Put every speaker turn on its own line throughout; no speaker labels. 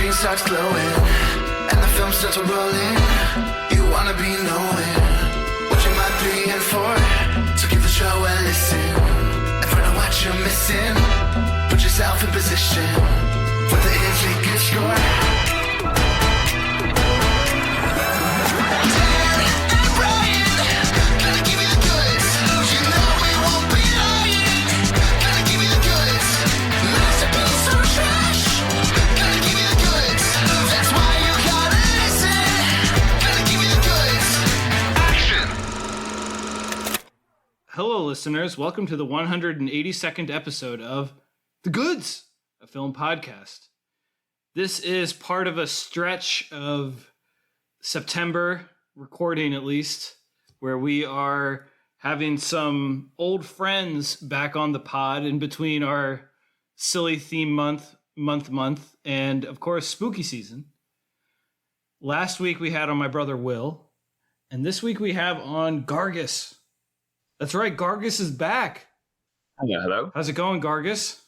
screen starts glowing, and the film starts rolling. You wanna be knowing what you might be in for. So give the show a listen and find out what you're missing. Put yourself in position for the is a good score.
Hello, listeners. Welcome to the 182nd episode of The Goods, a film podcast. This is part of a stretch of September, recording at least, where we are having some old friends back on the pod in between our silly theme month, and, of course, spooky season. Last week we had on my brother Will, and this week we have on Gargus. That's right, Gargus is back.
Yeah, hello.
How's it going, Gargus?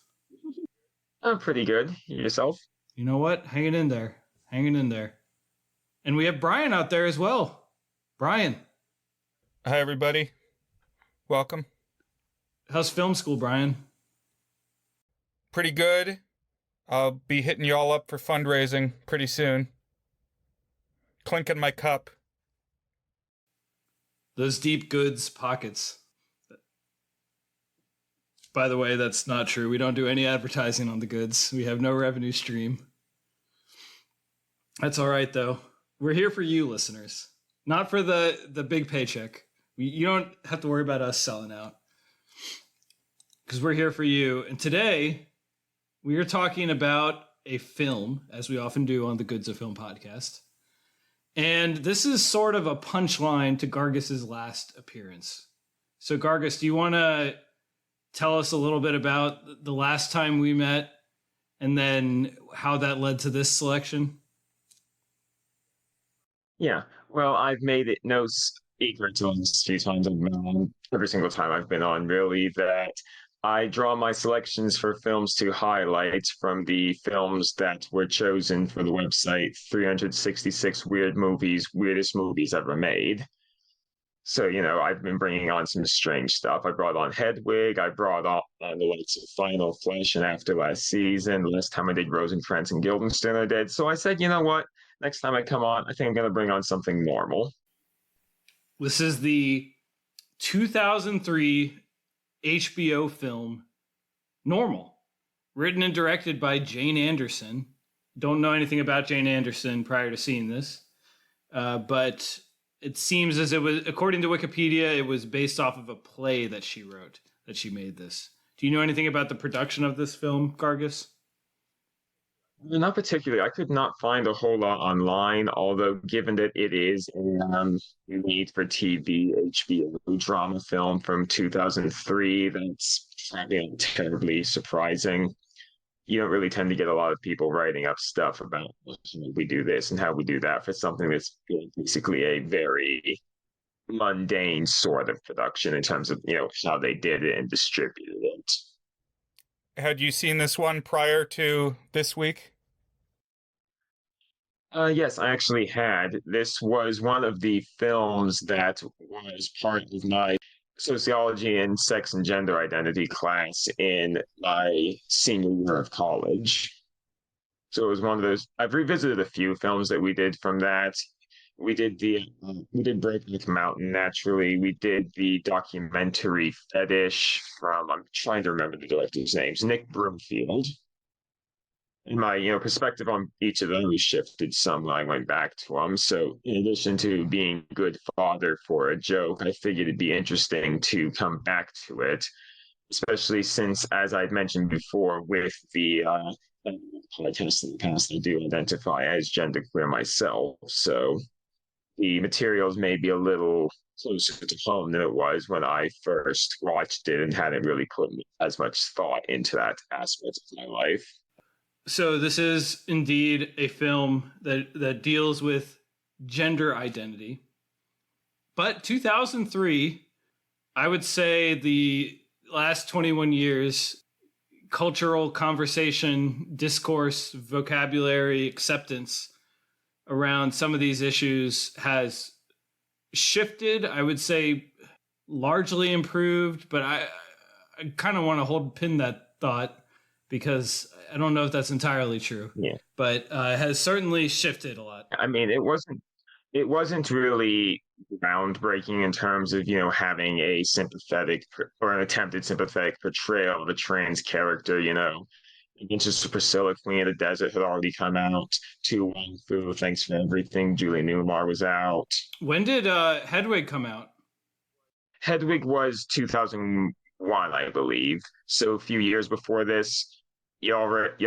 I'm pretty good. Yourself?
You know what? Hanging in there. And we have Brian out there as well. Brian.
Hi, everybody. Welcome.
How's film school, Brian?
Pretty good. I'll be hitting you all up for fundraising pretty soon. Clinking my cup.
Those deep goods pockets. By the way, that's not true. We don't do any advertising on the goods. We have no revenue stream. That's all right, though. We're here for you, listeners. Not for the big paycheck. You don't have to worry about us selling out. Because we're here for you. And today, we are talking about a film, as we often do on the Goods of Film podcast. And this is sort of a punchline to Gargus's last appearance. So, Gargus, do you want to tell us a little bit about the last time we met and then how that led to this selection?
Yeah. Well, I've made it no secret to this a few times I've been on, every single time I've been on, really, that I draw my selections for films to highlight from the films that were chosen for the website 366 weirdest movies ever made. So, I've been bringing on some strange stuff. I brought on Hedwig. I brought on the likes of Final Flesh and After Last Season. Last time I did Rosencrantz and Guildenstern I did. So I said, you know what? Next time I come on, I think I'm going to bring on something normal.
This is the 2003 HBO film Normal, written and directed by Jane Anderson. Don't know anything about Jane Anderson prior to seeing this, but it seems as it was, according to Wikipedia, it was based off of a play that she wrote, that she made this. Do you know anything about the production of this film, Gargus?
Not particularly. I could not find a whole lot online, although given that it is a made-for-TV HBO drama film from 2003, that's probably not terribly surprising. You don't really tend to get a lot of people writing up stuff about how we do this and how we do that for something that's basically a very mundane sort of production in terms of, how they did it and distributed it.
Had you seen this one prior to this week?
Yes, I actually had. This was one of the films that was part of my sociology and sex and gender identity class in my senior year of college. So it was one of those. I've revisited a few films that we did from that. We did Breakneck Mountain, naturally. We did the documentary Fetish from, I'm trying to remember the director's names, Nick Broomfield. And my, perspective on each of those shifted some when I went back to them. So in addition to being a good father for a joke, I figured it'd be interesting to come back to it, especially since, as I'd mentioned before, with the podcast in the past, I do identify as genderqueer myself. So the materials may be a little closer to home than it was when I first watched it and hadn't really put as much thought into that aspect of my life.
So this is indeed a film that deals with gender identity. But 2003, I would say the last 21 years cultural conversation, discourse, vocabulary, acceptance around some of these issues has shifted. I would say largely improved, but I kind of want to pin that thought because I don't know if that's entirely true.
Yeah.
But it has certainly shifted a lot.
I mean, it wasn't really groundbreaking in terms of, having a sympathetic or an attempted sympathetic portrayal of a trans character, Adventures of Priscilla, Queen of the Desert had already come out. Tu Wong Fu, Thanks for Everything, Julie Newmar was out.
When did Hedwig come out?
Hedwig was 2001, I believe. So a few years before this. You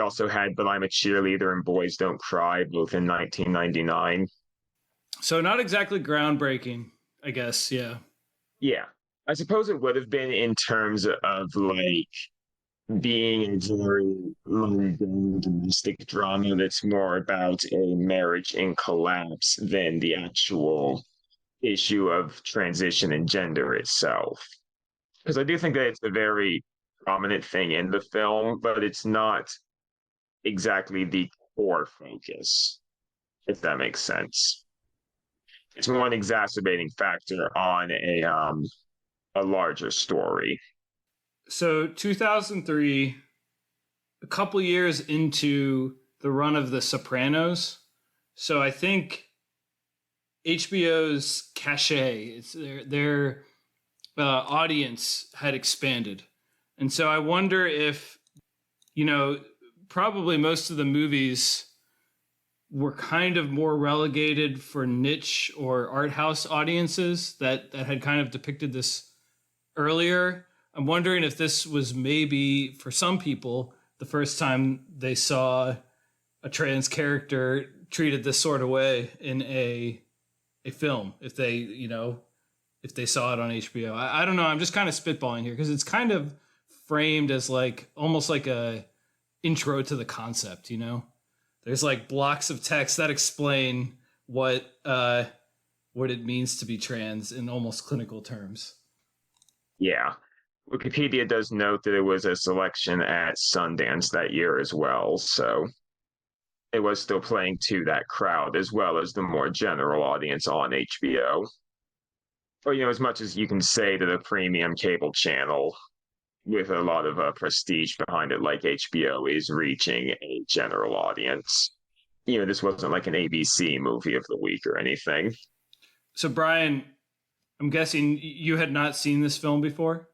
also had But I'm a Cheerleader and Boys Don't Cry, both in 1999.
So not exactly groundbreaking, I guess. Yeah.
Yeah. I suppose it would have been in terms of being a very mundane domestic drama that's more about a marriage in collapse than the actual issue of transition and gender itself. Because I do think that it's a very prominent thing in the film, but it's not exactly the core focus, if that makes sense. It's more an exacerbating factor on a larger story.
So 2003, a couple years into the run of The Sopranos. So I think HBO's cachet, their audience had expanded. And so I wonder if, probably most of the movies were kind of more relegated for niche or art house audiences that had kind of depicted this earlier. I'm wondering if this was maybe, for some people, the first time they saw a trans character treated this sort of way in a film, if they saw it on HBO. I don't know. I'm just kind of spitballing here because it's kind of framed as almost like a intro to the concept, There's blocks of text that explain what it means to be trans in almost clinical terms.
Yeah. Wikipedia does note that it was a selection at Sundance that year as well, so it was still playing to that crowd as well as the more general audience on HBO. But, as much as you can say that a premium cable channel with a lot of prestige behind it, like HBO, is reaching a general audience. This wasn't like an ABC movie of the week or anything.
So, Brian, I'm guessing you had not seen this film before?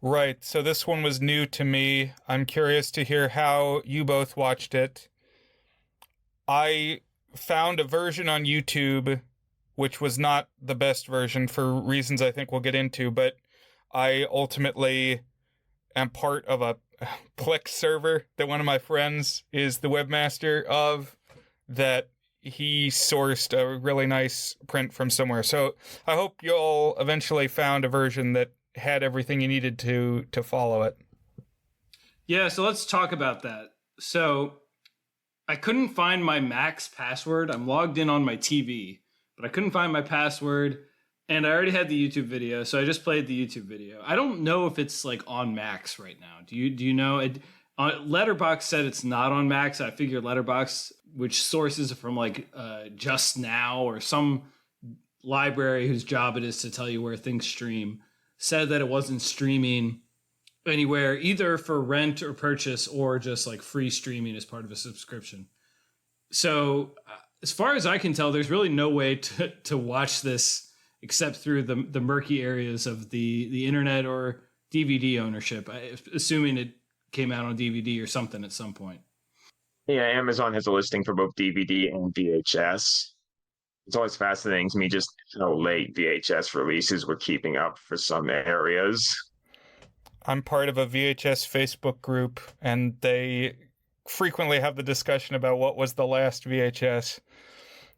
Right. So this one was new to me. I'm curious to hear how you both watched it. I found a version on YouTube, which was not the best version for reasons I think we'll get into, but I ultimately am part of a Plex server that one of my friends is the webmaster of, that he sourced a really nice print from somewhere. So I hope you'll eventually found a version that had everything you needed to follow it.
Yeah, so let's talk about that. So I couldn't find my Mac's password. I'm logged in on my TV, but I couldn't find my password, and I already had the YouTube video, so I just played the YouTube video. I don't know if it's on Macs right now. Do you know? Letterboxd said it's not on Macs. I figured Letterboxd, which sources from Just Now or some library whose job it is to tell you where things stream, said that it wasn't streaming anywhere either for rent or purchase or just free streaming as part of a subscription. So as far as I can tell, there's really no way to watch this except through the murky areas of the internet or DVD ownership, assuming it came out on DVD or something at some point.
Yeah, Amazon has a listing for both DVD and VHS. It's always fascinating to me just how late VHS releases were keeping up for some areas.
I'm part of a VHS Facebook group, and they frequently have the discussion about what was the last VHS.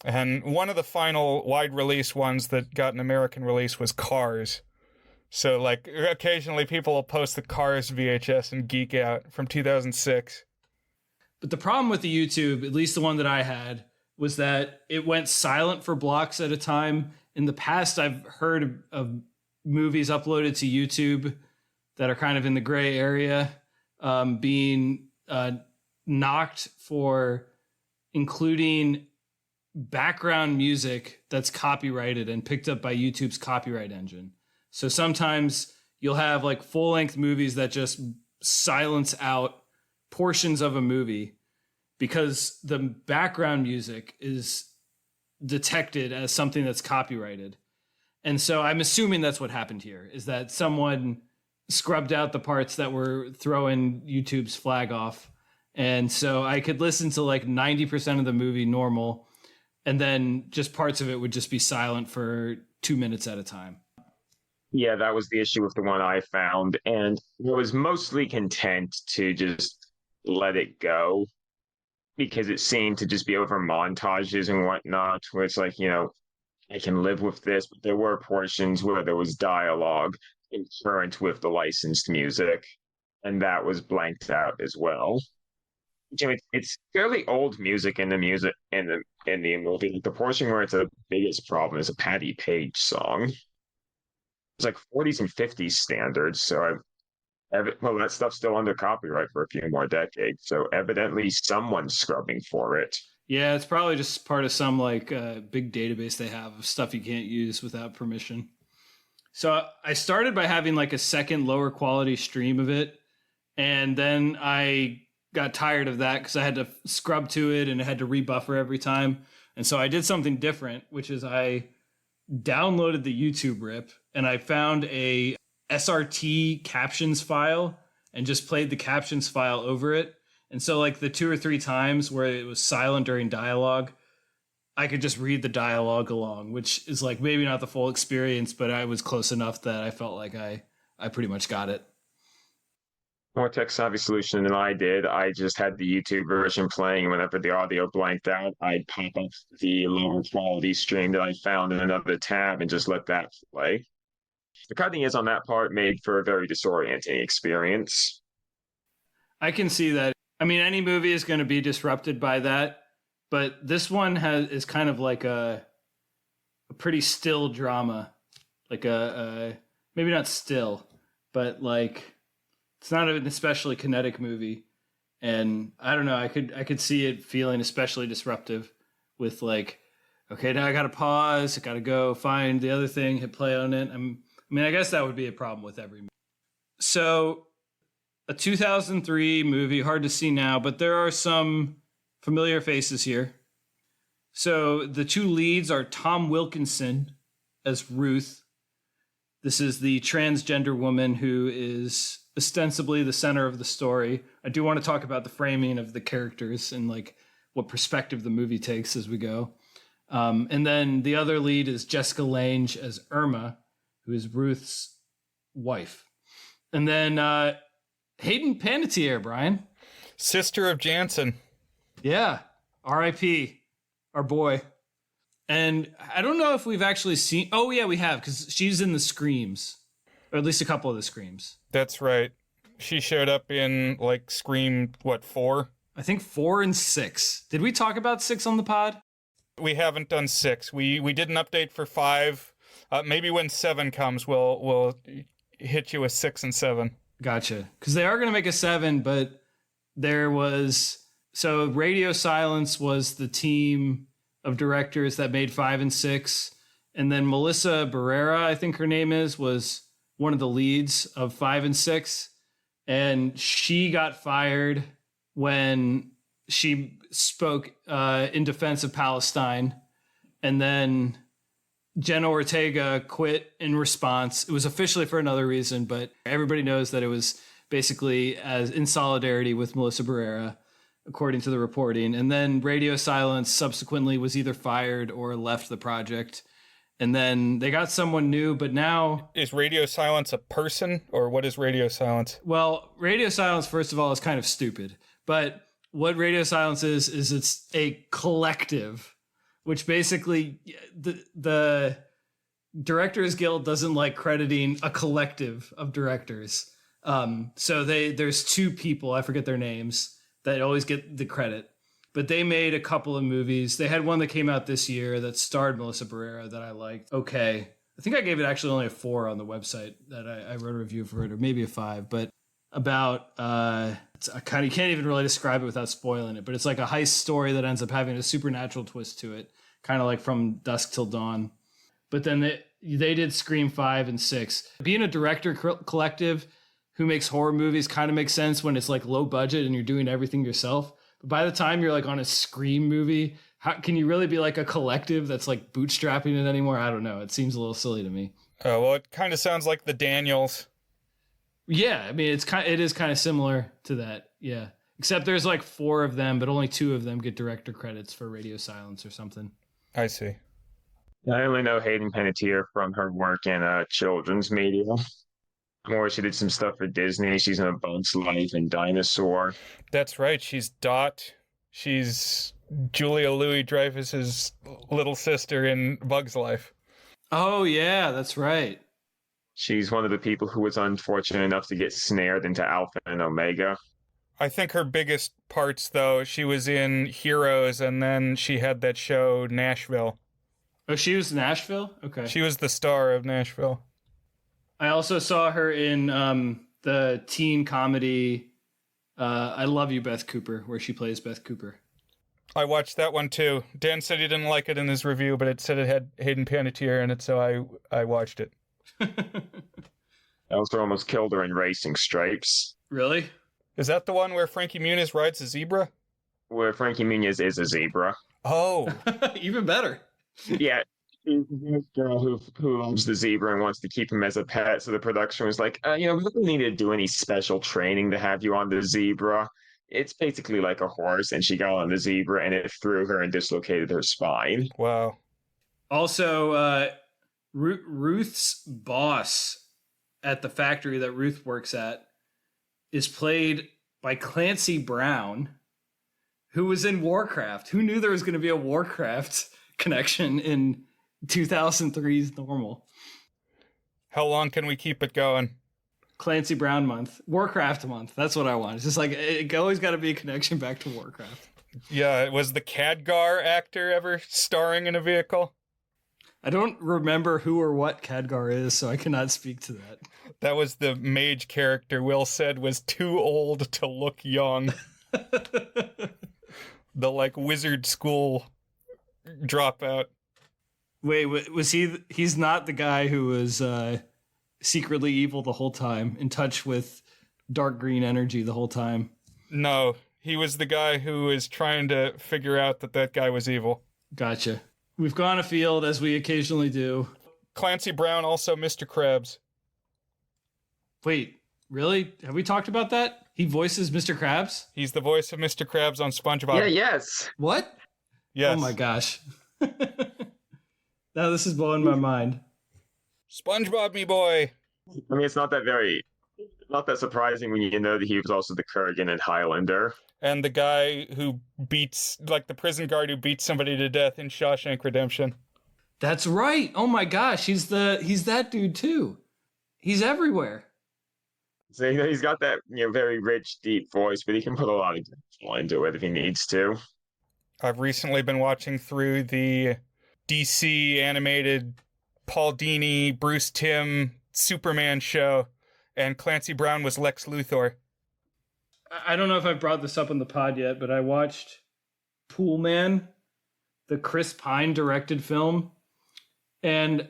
And one of the final wide release ones that got an American release was Cars. So, occasionally people will post the Cars VHS and geek out from 2006.
But the problem with the YouTube, at least the one that I had, was that it went silent for blocks at a time. In the past, I've heard of movies uploaded to YouTube that are kind of in the gray area being knocked for including background music that's copyrighted and picked up by YouTube's copyright engine. So sometimes you'll have like full-length movies that just silence out portions of a movie because the background music is detected as something that's copyrighted. And so I'm assuming that's what happened here, is that someone scrubbed out the parts that were throwing YouTube's flag off. And so I could listen to like 90% of the movie normal, and then just parts of it would just be silent for 2 minutes at a time.
Yeah, that was the issue with the one I found. And I was mostly content to just let it go because it seemed to just be over montages and whatnot, where it's like, I can live with this, but there were portions where there was dialogue concurrent with the licensed music, and that was blanked out as well. It's fairly old music in the movie. Like the portion where it's the biggest problem is a Patti Page song. It's like 40s and 50s standards, so that stuff's still under copyright for a few more decades. So evidently, someone's scrubbing for it.
Yeah, it's probably just part of some like big database they have of stuff you can't use without permission. So I started by having like a second lower quality stream of it. And then I got tired of that because I had to scrub to it and it had to rebuffer every time. And so I did something different, which is I downloaded the YouTube rip and I found a SRT captions file and just played the captions file over it. And so like the 2 or 3 times where it was silent during dialogue, I could just read the dialogue along, which is like maybe not the full experience, but I was close enough that I felt like I pretty much got it.
More tech-savvy solution than I did. I just had the YouTube version playing, and whenever the audio blanked out, I'd pop up the lower quality stream that I found in another tab and just let that play. The cutting is on that part made for a very disorienting experience.
I can see that. I mean, any movie is going to be disrupted by that, but this one is kind of like a pretty still drama, like a maybe not still, but like it's not an especially kinetic movie, and I don't know. I could see it feeling especially disruptive with like, okay, now I got to pause, I got to go find the other thing, hit play on it. I guess that would be a problem with every movie. So, a 2003 movie, hard to see now, but there are some familiar faces here. So the 2 leads are Tom Wilkinson as Ruth. This is the transgender woman who is ostensibly the center of the story. I do want to talk about the framing of the characters and like what perspective the movie takes as we go. And then the other lead is Jessica Lange as Irma, who is Ruth's wife. And then Hayden Panettiere, Brian.
Sister of Jansen.
Yeah. R.I.P. Our boy. And I don't know if we've actually seen... Oh, yeah, we have, because she's in the Screams. Or at least a couple of the Screams.
That's right. She showed up in, like, Scream, 4?
I think 4 and 6. Did we talk about 6 on the pod?
We haven't done 6. We did an update for 5. Maybe when 7 comes, we'll hit you with 6 and 7.
Gotcha. Because they are going to make a 7, but there was... So Radio Silence was the team of directors that made 5 and 6. And then Melissa Barrera, I think her name is, was one of the leads of 5 and 6. And she got fired when she spoke in defense of Palestine. And then Jenna Ortega quit in response. It was officially for another reason, but everybody knows that it was basically as in solidarity with Melissa Barrera, according to the reporting. And then Radio Silence subsequently was either fired or left the project. And then they got someone new, but now...
Is Radio Silence a person, or what is Radio Silence?
Well, Radio Silence, first of all, is kind of stupid. But what Radio Silence is it's a collective, which basically the Directors Guild doesn't like crediting a collective of directors. So there's 2 people, I forget their names, that always get the credit. But they made a couple of movies. They had one that came out this year that starred Melissa Barrera that I liked. Okay. I think I gave it actually only a 4 on the website that I wrote a review for it, or maybe a 5. But about it's a kind of, you can't even really describe it without spoiling it, but it's like a heist story that ends up having a supernatural twist to it, kind of like From Dusk Till Dawn. But then they did Scream 5 and 6. Being a director collective who makes horror movies kind of makes sense when it's like low budget and you're doing everything yourself. But by the time you're like on a Scream movie, how can you really be like a collective that's like bootstrapping it anymore? I don't know. It seems a little silly to me.
Oh, well, it kind of sounds like the Daniels.
Yeah, I mean, it is kind of similar to that. Yeah, except there's like 4 of them, but only 2 of them get director credits for Radio Silence or something.
I see.
I only know Hayden Panettiere from her work in children's media. Or she did some stuff for Disney. She's in A Bug's Life and Dinosaur.
That's right. She's Dot. She's Julia Louis-Dreyfus's little sister in Bug's Life.
Oh, yeah, that's right.
She's one of the people who was unfortunate enough to get snared into Alpha and Omega.
I think her biggest parts, though, she was in Heroes, and then she had that show, Nashville.
Oh, she was Nashville? Okay.
She was the star of Nashville.
I also saw her in the teen comedy I Love You, Beth Cooper, where she plays Beth Cooper.
I watched that one, too. Dan said he didn't like it in his review, but it said it had Hayden Panettiere in it, so I watched it.
I also almost killed her in Racing Stripes.
Really?
Is that the one where Frankie Muniz rides a zebra?
Where Frankie Muniz is a zebra.
Oh.
Even better.
Yeah. She's this girl who loves the zebra and wants to keep him as a pet. So the production was like, we don't need to do any special training to have you on the zebra. It's basically like a horse. And she got on the zebra and it threw her and dislocated her spine.
Wow.
Also, Ruth's boss at the factory that Ruth works at is played by Clancy Brown, who was in Warcraft. Who knew there was going to be a Warcraft connection in 2003's Normal?
How long can we keep it going?
Clancy Brown month. Warcraft month. That's what I want. It's just like, it always got to be a connection back to Warcraft.
Yeah, was the Khadgar actor ever starring in a vehicle?
I don't remember who or what Khadgar is, so I cannot speak to that.
That was the mage character Will said was too old to look young. The, like, wizard school dropout.
Wait, was he's not the guy who was secretly evil the whole time, in touch with dark green energy the whole time?
No, he was the guy who is trying to figure out that guy was evil.
Gotcha. We've gone afield, as we occasionally do.
Clancy Brown, also Mr. Krabs.
Wait, really? Have we talked about that? He voices Mr. Krabs?
He's the voice of Mr. Krabs on SpongeBob.
Yeah, yes.
What?
Yes.
Oh my gosh. Now this is blowing my mind.
SpongeBob, me boy.
I mean, it's not that surprising when you know that he was also the Kurgan in Highlander.
And the guy who beats, like the prison guard who beats somebody to death in Shawshank Redemption.
That's right. Oh my gosh, he's that dude too. He's everywhere.
So he's got that very rich, deep voice, but he can put a lot of detail into it if he needs to.
I've recently been watching through the DC animated Paul Dini, Bruce Timm Superman show, and Clancy Brown was Lex Luthor.
I don't know if I've brought this up on the pod yet, but I watched Pool Man, the Chris Pine directed film, and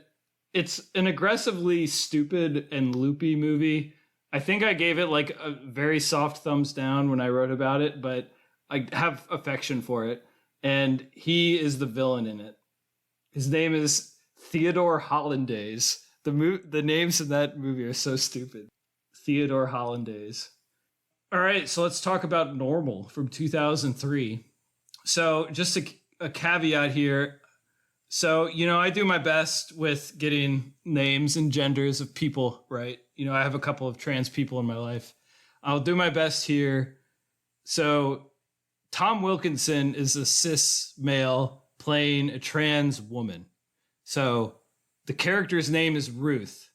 it's an aggressively stupid and loopy movie. I think I gave it like a very soft thumbs down when I wrote about it, but I have affection for it. And he is the villain in it. His name is Theodore Hollandaise. The names in that movie are so stupid. Theodore Hollandaise. All right, so let's talk about Normal from 2003. So just a caveat here. So, I do my best with getting names and genders of people, right? I have a couple of trans people in my life. I'll do my best here. So Tom Wilkinson is a cis male playing a trans woman. So the character's name is Ruth,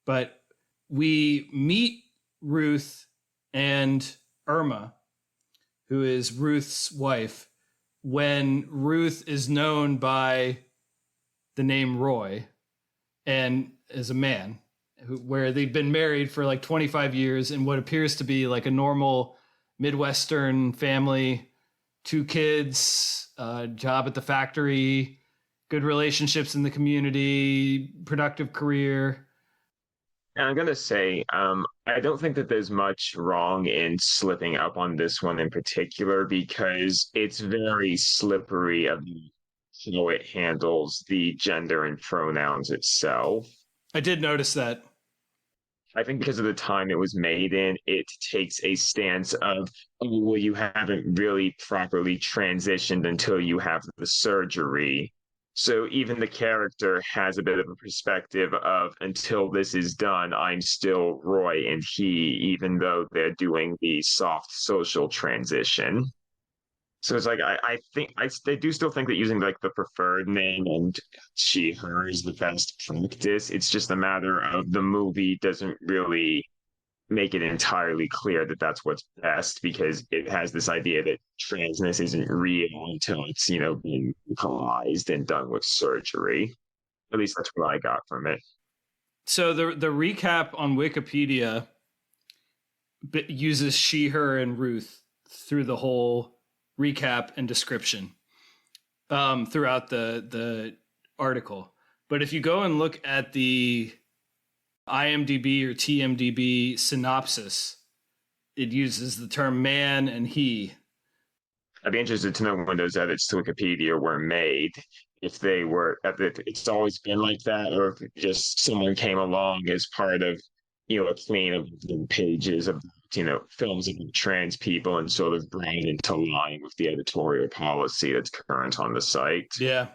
but we meet Ruth and Irma, who is Ruth's wife, when Ruth is known by the name Roy and as a man. where they've been married for like 25 years in what appears to be like a normal Midwestern family, 2 kids, job at the factory, good relationships in the community, productive career.
And I'm gonna say, I don't think that there's much wrong in slipping up on this one in particular because it's very slippery of how it handles the gender and pronouns itself.
I did notice that.
I think because of the time it was made in, it takes a stance of, oh, well, you haven't really properly transitioned until you have the surgery. So even the character has a bit of a perspective of, until this is done, I'm still Roy and he, even though they're doing the soft social transition. So it's like I think they do still think that using like the preferred name and she her is the best practice. It's just a matter of the movie doesn't really make it entirely clear that that's what's best because it has this idea that transness isn't real until it's being localized and done with surgery. At least that's what I got from it.
So the recap on Wikipedia uses she, her, and Ruth through the whole recap and description throughout the article. But if you go and look at the IMDb or TMDB synopsis, it uses the term man and he.
I'd be interested to know when those edits to Wikipedia were made. If they were, if it's always been like that, or if just someone came along as part of, a clean of the pages of, films of trans people and sort of brought it into line with the editorial policy that's current on the site.
Yeah,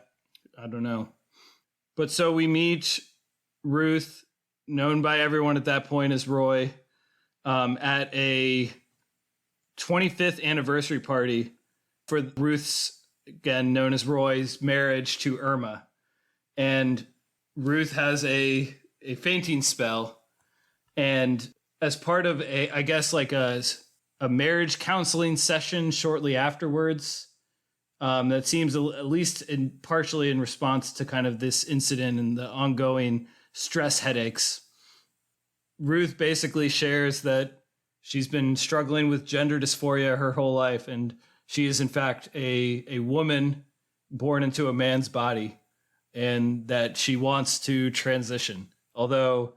I don't know. But so we meet Ruth, known by everyone at that point as Roy, at a 25th anniversary party for Ruth's, again known as Roy's, marriage to Irma. And Ruth has a fainting spell, and as part of I guess like a marriage counseling session shortly afterwards, that seems at least partially in response to kind of this incident and the ongoing stress headaches. Ruth basically shares that she's been struggling with gender dysphoria her whole life, and she is in fact a woman born into a man's body, and that she wants to transition. Although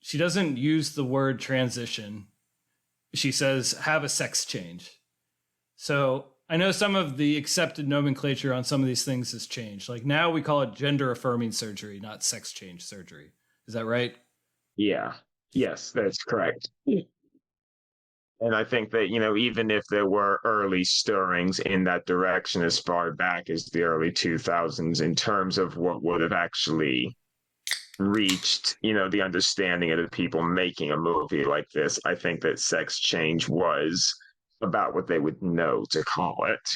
she doesn't use the word transition. She says, have a sex change. So I know some of the accepted nomenclature on some of these things has changed. Like now we call it gender affirming surgery, not sex change surgery. Is that right?
Yeah. Yes, that's correct. And I think that, even if there were early stirrings in that direction as far back as the early 2000s in terms of what would have actually reached, the understanding of the people making a movie like this, I think that sex change was about what they would know to call it.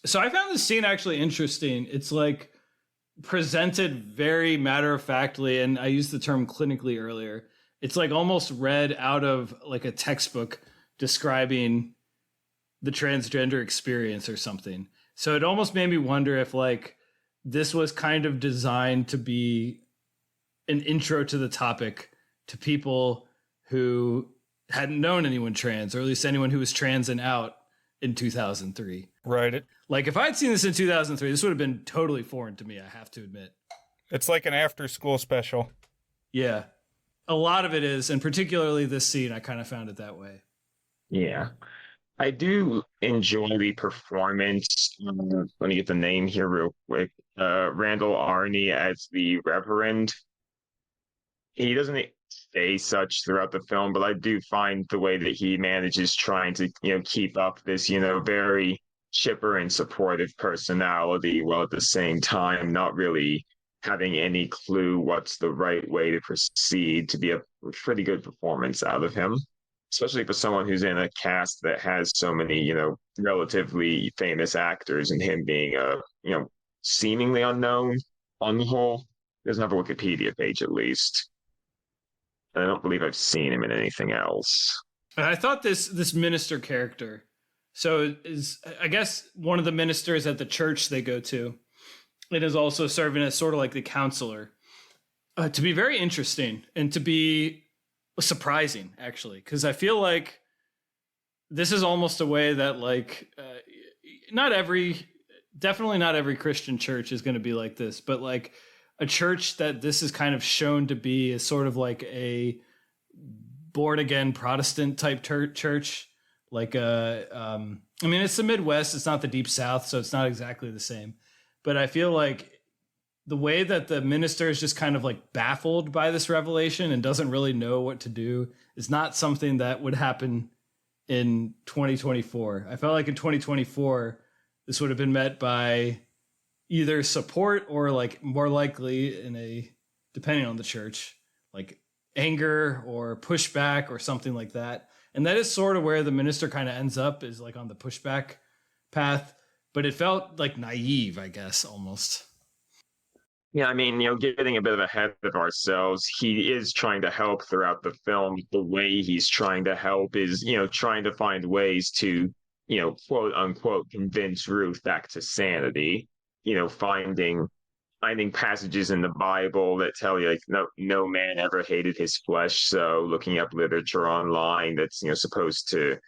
So I found this scene actually interesting. It's like presented very matter-of-factly, and I used the term clinically earlier. It's like almost read out of like a textbook describing the transgender experience or something. So it almost made me wonder if like this was kind of designed to be an intro to the topic to people who hadn't known anyone trans, or at least anyone who was trans and out in 2003.
Right.
Like if I'd seen this in 2003, this would have been totally foreign to me, I have to admit.
It's like an after-school special.
Yeah. A lot of it is, and particularly this scene, I kind of found it that way.
Yeah. I do enjoy the performance. Let me get the name here real quick. Randall Arney as the Reverend. He doesn't say such throughout the film, but I do find the way that he manages trying to, keep up this, very chipper and supportive personality while at the same time not really having any clue what's the right way to proceed, to be a pretty good performance out of him, especially for someone who's in a cast that has so many, relatively famous actors, and him being seemingly unknown on the whole. There's another Wikipedia page at least. And I don't believe I've seen him in anything else.
And I thought this minister character, so is I guess one of the ministers at the church they go to, and is also serving as sort of like the counselor. To be very interesting and to be surprising, actually, because I feel like this is almost a way that definitely not every Christian church is going to be like this, but like a church that this is kind of shown to be is sort of like a born again Protestant type church. Like I mean, it's the Midwest, it's not the Deep South, so it's not exactly the same. But I feel like the way that the minister is just kind of like baffled by this revelation and doesn't really know what to do is not something that would happen in 2024. I felt like in 2024, this would have been met by either support or like more likely depending on the church, like anger or pushback or something like that. And that is sort of where the minister kind of ends up, is like on the pushback path. But it felt like naive, I guess, almost.
Yeah, I mean, getting a bit ahead of ourselves, he is trying to help throughout the film. The way he's trying to help is, trying to find ways to, quote unquote, convince Ruth back to sanity. Finding passages in the Bible that tell you like no man ever hated his flesh. So looking up literature online that's supposed to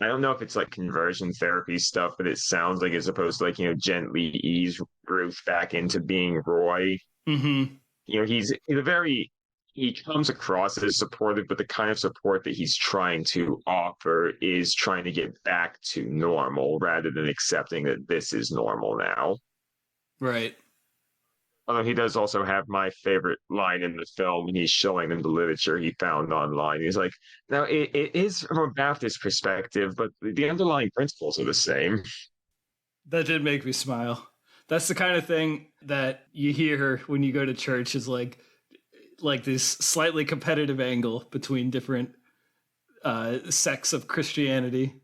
I don't know if it's like conversion therapy stuff, but it sounds like it's supposed to gently ease Ruth back into being Roy.
Mm-hmm.
He comes across as supportive, but the kind of support that he's trying to offer is trying to get back to normal rather than accepting that this is normal now.
Right.
Although he does also have my favorite line in the film when he's showing them the literature he found online. He's like, now it is from a Baptist perspective, but the underlying principles are the same.
That did make me smile. That's the kind of thing that you hear when you go to church, is like this slightly competitive angle between different sects of Christianity.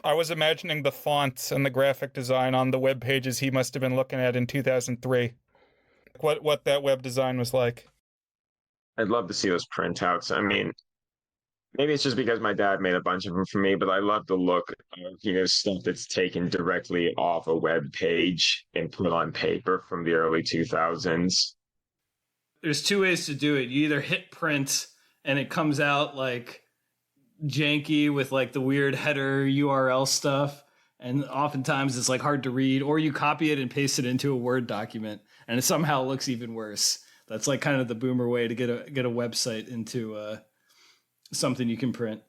I was imagining the fonts and the graphic design on the web pages he must have been looking at in 2003. What that web design was like.
I'd love to see those printouts. I mean, maybe it's just because my dad made a bunch of them for me, but I love the look of, stuff that's taken directly off a web page and put on paper from the early 2000s.
There's two ways to do it. You either hit print and it comes out like janky with like the weird header URL stuff, and oftentimes it's like hard to read, or you copy it and paste it into a Word document and it somehow looks even worse. That's like kind of the boomer way to get a website into something you can print.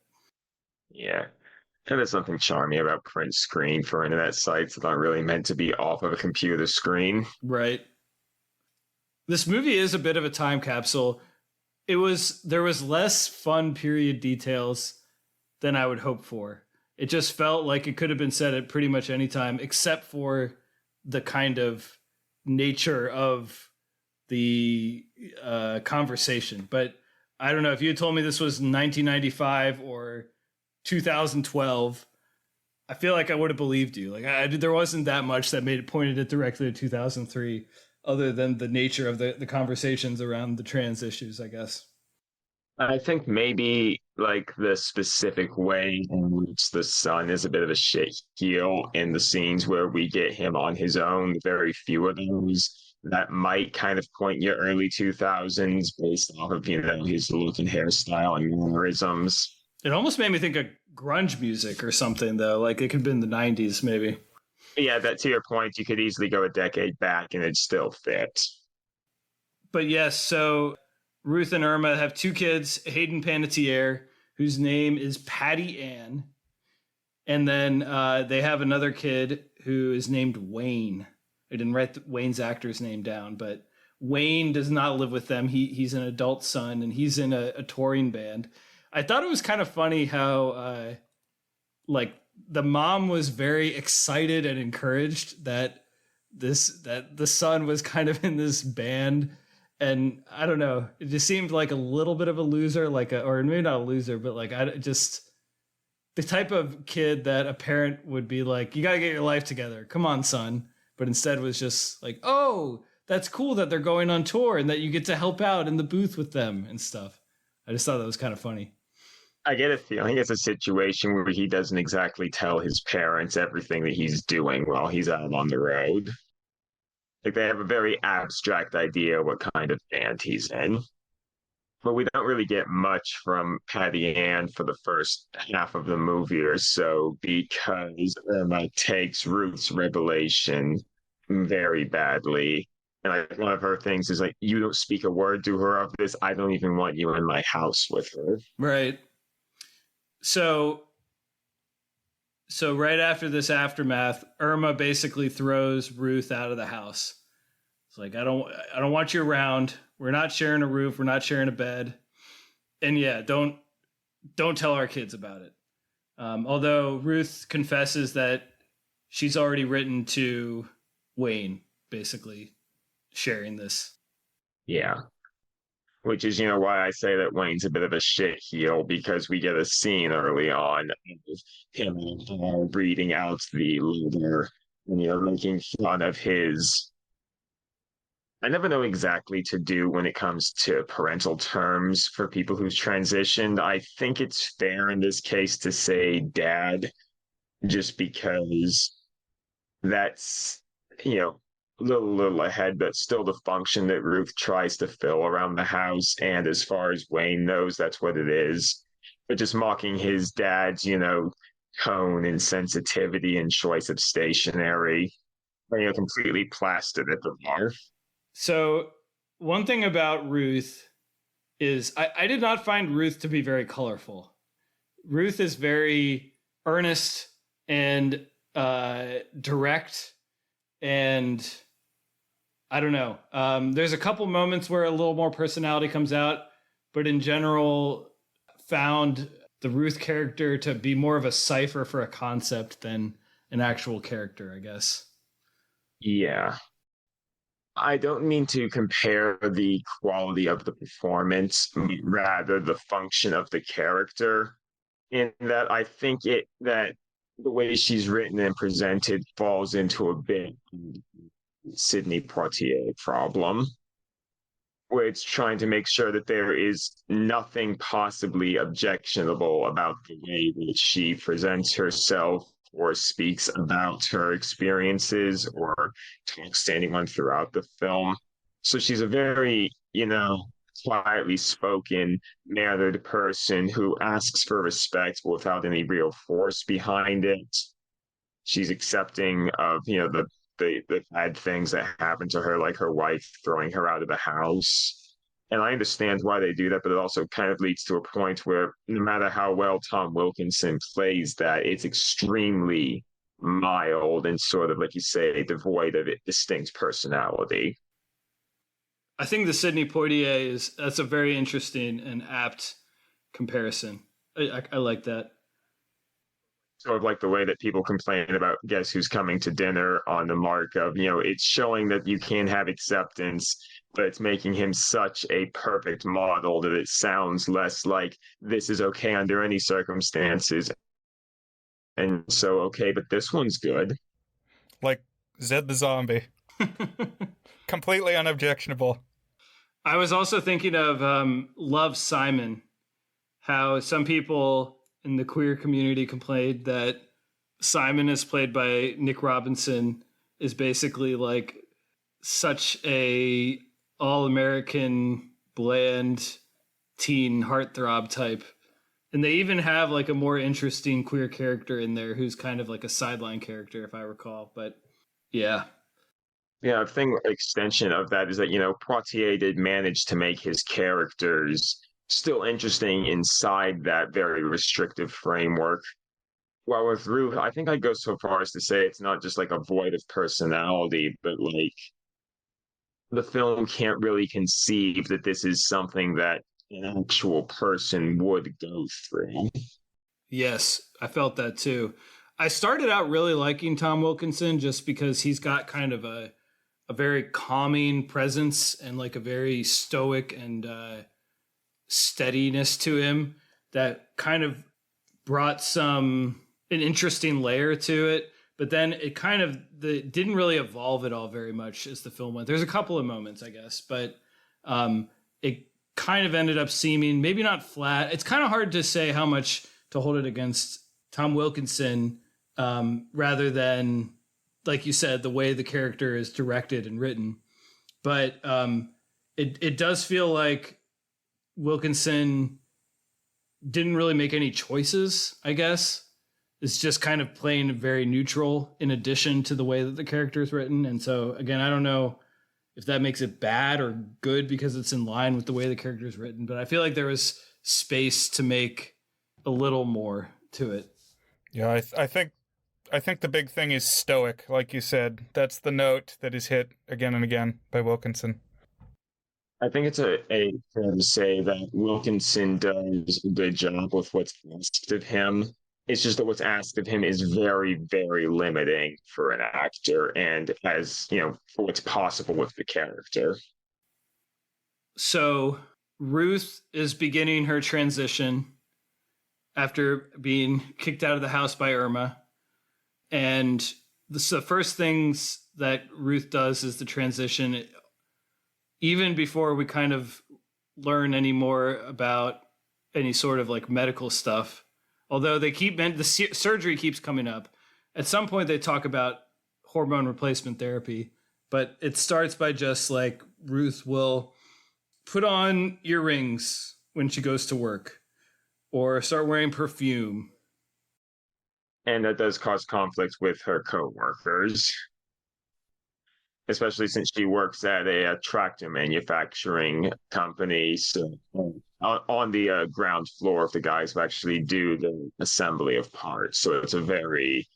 Yeah. And there's something charming about print screen for internet sites that aren't really meant to be off of a computer screen.
Right. This movie is a bit of a time capsule. There was less fun period details than I would hope for. It just felt like it could have been said at pretty much any time, except for the kind of nature of the conversation. But I don't know, if you had told me this was 1995 or 2012, I feel like I would have believed you. Like there wasn't that much that made it pointed it directly to 2003. Other than the nature of the conversations around the trans issues, I guess.
I think maybe like the specific way in which the son is a bit of a shit heel in the scenes where we get him on his own, very few of those, that might kind of point you early 2000s based off of, his look and hairstyle and mannerisms.
It almost made me think of grunge music or something, though. Like it could have been the 90s, maybe.
Yeah, that to your point, you could easily go a decade back and it'd still fit.
But yes, so Ruth and Irma have two kids, Hayden Panettiere, whose name is Patty Ann. And then they have another kid who is named Wayne. I didn't write Wayne's actor's name down, but Wayne does not live with them. He's an adult son, and he's in a touring band. I thought it was kind of funny how, the mom was very excited and encouraged that the son was kind of in this band, and I don't know, it just seemed like a little bit of a loser, or maybe not a loser, but the type of kid that a parent would be like, you got to get your life together, come on, son. But instead was just like, oh, that's cool that they're going on tour and that you get to help out in the booth with them and stuff. I just thought that was kind of funny.
I get a feeling it's a situation where he doesn't exactly tell his parents everything that he's doing while he's out on the road. Like they have a very abstract idea what kind of band he's in. But we don't really get much from Patty Ann for the first half of the movie or so because Irma takes Ruth's revelation very badly. And like one of her things is like, you don't speak a word to her of this. I don't even want you in my house with her.
Right. So right after this aftermath, Irma basically throws Ruth out of the house. It's like, I don't want you around. We're not sharing a roof. We're not sharing a bed. And yeah, don't tell our kids about it. Although Ruth confesses that she's already written to Wayne, basically sharing this.
Yeah. Which is, why I say that Wayne's a bit of a shit heel because we get a scene early on of him reading out the letter and, making fun of his. I never know exactly to do when it comes to parental terms for people who've transitioned. I think it's fair in this case to say dad, just because that's, a little ahead, but still the function that Ruth tries to fill around the house. And as far as Wayne knows, that's what it is. But just mocking his dad's, tone and sensitivity and choice of stationery, completely plastered at the bar.
So one thing about Ruth is I did not find Ruth to be very colorful. Ruth is very earnest and direct, and I don't know. There's a couple moments where a little more personality comes out, but in general, found the Ruth character to be more of a cipher for a concept than an actual character, I guess.
Yeah. I don't mean to compare the quality of the performance, rather the function of the character, in that I think that the way she's written and presented falls into a bit Sidney Poitier problem, where it's trying to make sure that there is nothing possibly objectionable about the way that she presents herself or speaks about her experiences or talks to anyone throughout the film. So she's a very, quietly spoken, mannered person who asks for respect without any real force behind it. She's accepting of, the bad things that happen to her, like her wife throwing her out of the house. And I understand why they do that, but it also kind of leads to a point where no matter how well Tom Wilkinson plays that, it's extremely mild and sort of, like you say, devoid of distinct personality.
I think the Sidney Poitier that's a very interesting and apt comparison. I like that.
Sort of like the way that people complain about Guess Who's Coming to Dinner on the mark of, it's showing that you can have acceptance, but it's making him such a perfect model that it sounds less like this is okay under any circumstances. And so, okay, but this one's good.
Like Zed the Zombie. Completely unobjectionable.
I was also thinking of Love, Simon, how some people in the queer community complained that Simon, is played by Nick Robinson, is basically like such a all-American bland teen heartthrob type. And they even have like a more interesting queer character in there who's kind of like a sideline character, if I recall. But yeah.
Yeah, a thing extension of that is that, Poitier did manage to make his characters still interesting inside that very restrictive framework. While with Ruth, I think I'd go so far as to say it's not just like a void of personality, but like the film can't really conceive that this is something that an actual person would go through.
Yes, I felt that too. I started out really liking Tom Wilkinson just because he's got kind of a very calming presence and like a very stoic and steadiness to him that kind of brought an interesting layer to it. But then it kind of didn't really evolve at all very much as the film went. There's a couple of moments, I guess, but it kind of ended up seeming maybe not flat. It's kind of hard to say how much to hold it against Tom Wilkinson rather than like you said, the way the character is directed and written. But it does feel like Wilkinson didn't really make any choices, I guess. It's just kind of playing very neutral in addition to the way that the character is written. And so, again, I don't know if that makes it bad or good because it's in line with the way the character is written, but I feel like there was space to make a little more to it.
Yeah, I think the big thing is stoic, like you said. That's the note that is hit again and again by Wilkinson.
I think it's a fair to say that Wilkinson does a good job with what's asked of him. It's just that what's asked of him is very, very limiting for an actor and as, for what's possible with the character.
So Ruth is beginning her transition after being kicked out of the house by Irma. And the first things that Ruth does is the transition, even before we kind of learn any more about any sort of like medical stuff. Although the surgery keeps coming up. At some point they talk about hormone replacement therapy, but it starts by just like Ruth will put on earrings when she goes to work or start wearing perfume.
And that does cause conflict with her coworkers, especially since she works at a tractor manufacturing company. So on the ground floor of the guys who actually do the assembly of parts. So it's a very,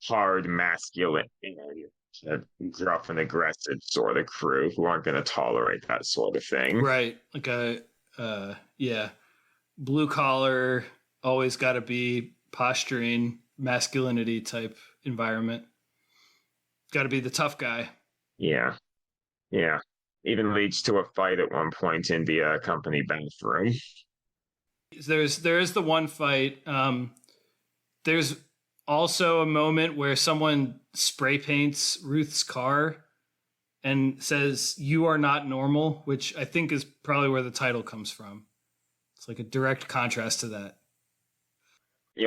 hard, masculine, gruff and aggressive sort of crew who aren't going to tolerate that sort of thing.
Right. Like blue collar, always got to be posturing, masculinity type environment. Got to be the tough guy.
Yeah. Even leads to a fight at one point in the company bathroom.
There is the one fight. There's also a moment where someone spray paints Ruth's car and says, "You are not normal," which I think is probably where the title comes from. It's like a direct contrast to that.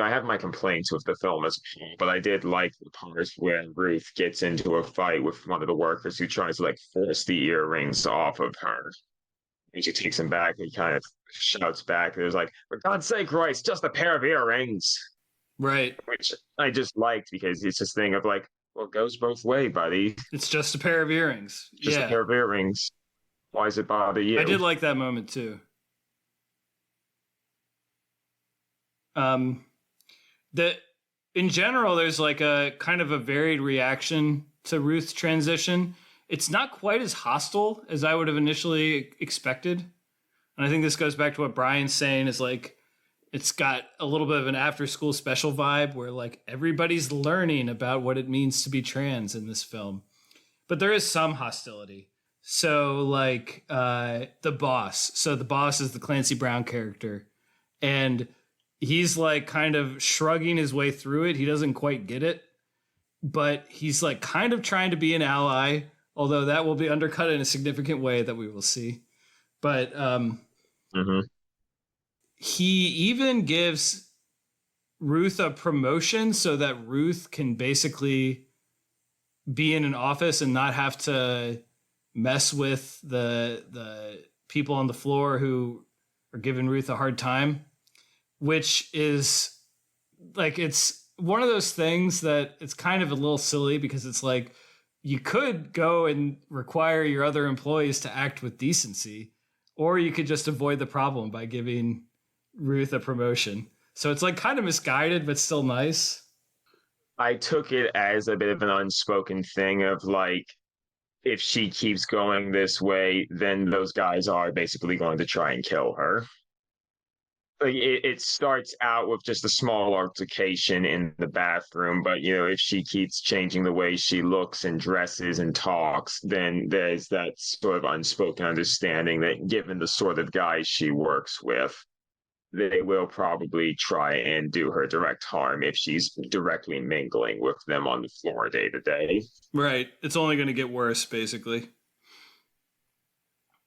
I have my complaints with the film as a whole, but I did like the parts where Ruth gets into a fight with one of the workers who tries to force the earrings off of her. And she takes him back and kind of shouts back. There's for God's sake, Royce, just a pair of earrings.
Right.
Which I just liked because it's this thing of well, it goes both ways, buddy.
It's just a pair of earrings.
Just a pair of earrings. Why does it bother you?
I did like that moment too. In general, there's a kind of a varied reaction to Ruth's transition. It's not quite as hostile as I would have initially expected. And I think this goes back to what Brian's saying is it's got a little bit of an after school special vibe where everybody's learning about what it means to be trans in this film. But there is some hostility. So the boss. So the boss is the Clancy Brown character. And he's kind of shrugging his way through it. He doesn't quite get it, but he's kind of trying to be an ally, although that will be undercut in a significant way that we will see. But he even gives Ruth a promotion so that Ruth can basically be in an office and not have to mess with the people on the floor who are giving Ruth a hard time. Which is it's one of those things that it's kind of a little silly because it's you could go and require your other employees to act with decency, or you could just avoid the problem by giving Ruth a promotion. So it's kind of misguided, but still nice.
I took it as a bit of an unspoken thing of if she keeps going this way, then those guys are basically going to try and kill her. It starts out with just a small altercation in the bathroom, but if she keeps changing the way she looks and dresses and talks, then there's that sort of unspoken understanding that given the sort of guys she works with, they will probably try and do her direct harm if she's directly mingling with them on the floor day to day.
Right. It's only going to get worse, basically.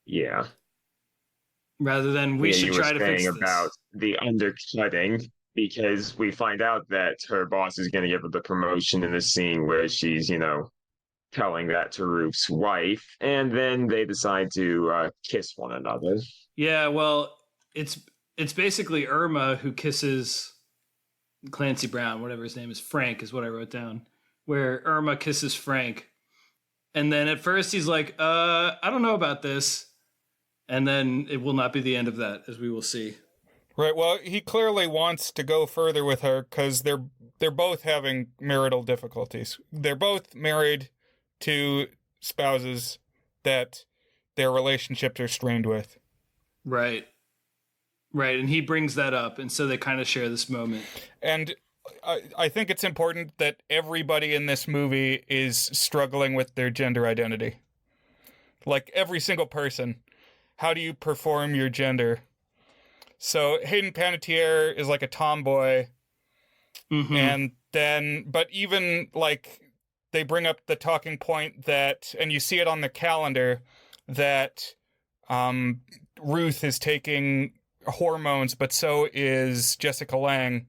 Yeah.
Rather than we should try to fix this.
About the undercutting. because we find out that her boss is going to give her the promotion in the scene where she's, telling that to Ruth's wife, and then they decide to kiss one another.
Yeah, well, it's basically Irma who kisses Clancy Brown, whatever his name is. Frank is what I wrote down. Where Irma kisses Frank. And then at first he's like, I don't know about this. And then it will not be the end of that, as we will see.
Right. Well, he clearly wants to go further with her because they're both having marital difficulties. They're both married to spouses that their relationships are strained with.
Right. Right. And he brings that up. And so they kind of share this moment.
And I think it's important that everybody in this movie is struggling with their gender identity. Like every single person. How do you perform your gender? So Hayden Panettiere is like a tomboy.
Mm-hmm.
And then, but even like they bring up the talking point that, and you see it on the calendar, that Ruth is taking hormones, but so is Jessica Lange,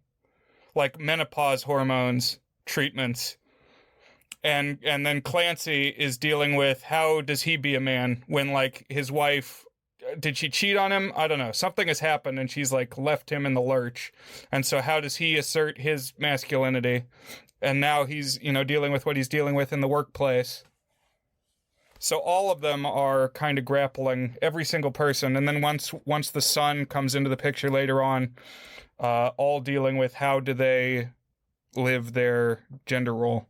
like menopause hormones treatments. And then Clancy is dealing with how does he be a man when like his wife, did she cheat on him? I don't know. Something has happened and she's like left him in the lurch. And so how does he assert his masculinity? And now he's, dealing with what he's dealing with in the workplace. So all of them are kind of grappling, every single person. And then once the son comes into the picture later on, all dealing with how do they live their gender role.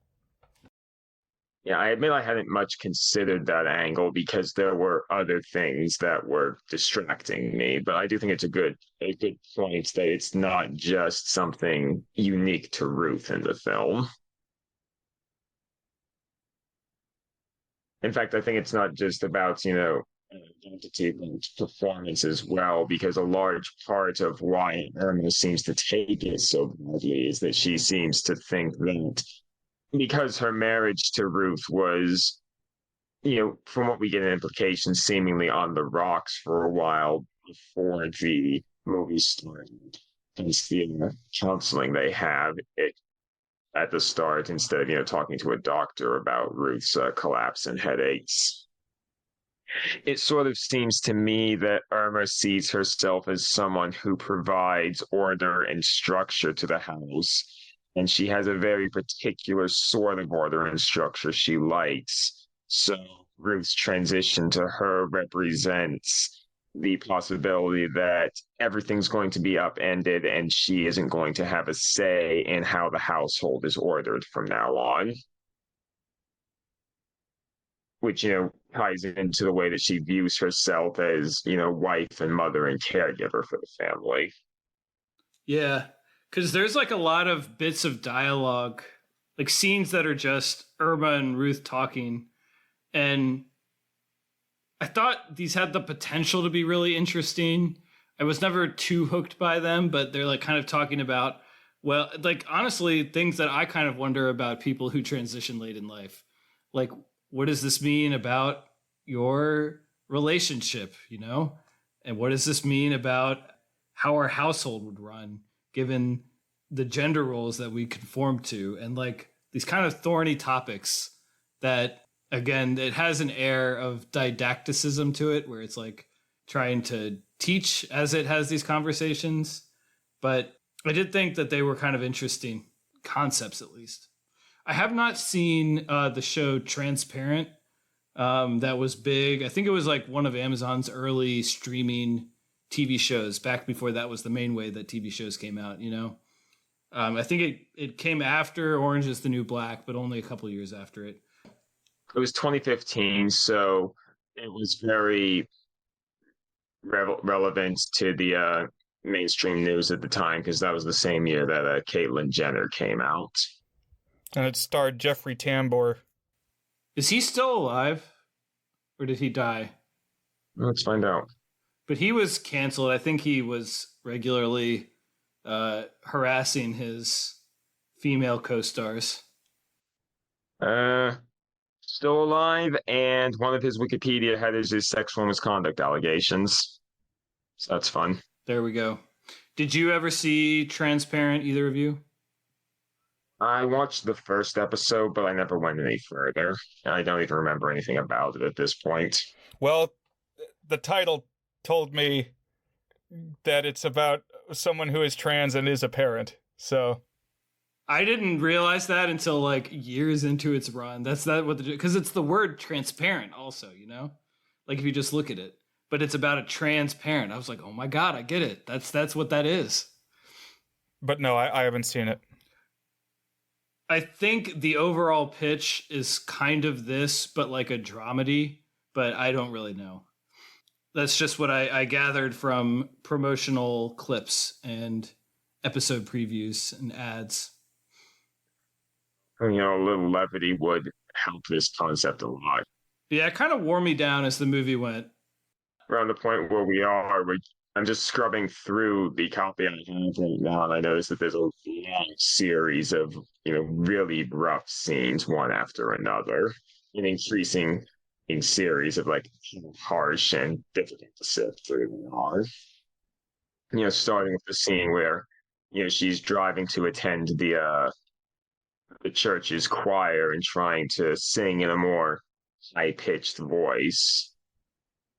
Yeah, I admit I hadn't much considered that angle because there were other things that were distracting me, but I do think it's a good point that it's not just something unique to Ruth in the film. In fact, I think it's not just about, identity but performance as well, because a large part of why Irma seems to take it so badly is that she seems to think that because her marriage to Ruth was, from what we get in implications, seemingly on the rocks for a while before the movie started, hence the counseling they have at the start instead of, talking to a doctor about Ruth's collapse and headaches. It sort of seems to me that Irma sees herself as someone who provides order and structure to the house. And she has a very particular sort of order and structure she likes. So Ruth's transition to her represents the possibility that everything's going to be upended and she isn't going to have a say in how the household is ordered from now on. Which, ties into the way that she views herself as, wife and mother and caregiver for the family.
Yeah. Because there's like a lot of bits of dialogue, like scenes that are just Irma and Ruth talking. And I thought these had the potential to be really interesting. I was never too hooked by them, but they're like kind of talking about, well, like honestly, things that I kind of wonder about people who transition late in life. Like, what does this mean about your relationship, And what does this mean about how our household would run? Given the gender roles that we conform to, and like these kind of thorny topics that, again, it has an air of didacticism to it, where it's like trying to teach as it has these conversations. But I did think that they were kind of interesting concepts, at least. I have not seen the show Transparent. That was big. I think it was like one of Amazon's early streaming TV shows back before that was the main way that TV shows came out, I think it came after Orange is the New Black, but only a couple of years after it.
It was 2015, so it was very relevant to the mainstream news at the time because that was the same year that Caitlyn Jenner came out.
And it starred Jeffrey Tambor.
Is he still alive? Or did he die?
Let's find out.
But he was canceled. I think he was regularly harassing his female co-stars.
Still alive, and one of his Wikipedia headers is sexual misconduct allegations. So that's fun.
There we go. Did you ever see Transparent, either of you?
I watched the first episode, but I never went any further. I don't even remember anything about it at this point.
Well, the title told me that it's about someone who is trans and is a parent. So
I didn't realize that until like years into its run. That's not what because it's the word transparent also, you know? Like if you just look at it. But it's about a trans parent. I was like, oh my God, I get it. That's what that is.
But no, I haven't seen it.
I think the overall pitch is kind of this, but like a dramedy, but I don't really know. That's just what I gathered from promotional clips and episode previews and ads.
A little levity would help this concept a lot.
Yeah, it kind of wore me down as the movie went.
Around the point where we are, I'm just scrubbing through the copy I have right now, and I noticed that there's a long series of, really rough scenes, one after another, an increasing in series of like harsh and difficult to sift through they are. Starting with the scene where, she's driving to attend the church's choir and trying to sing in a more high-pitched voice.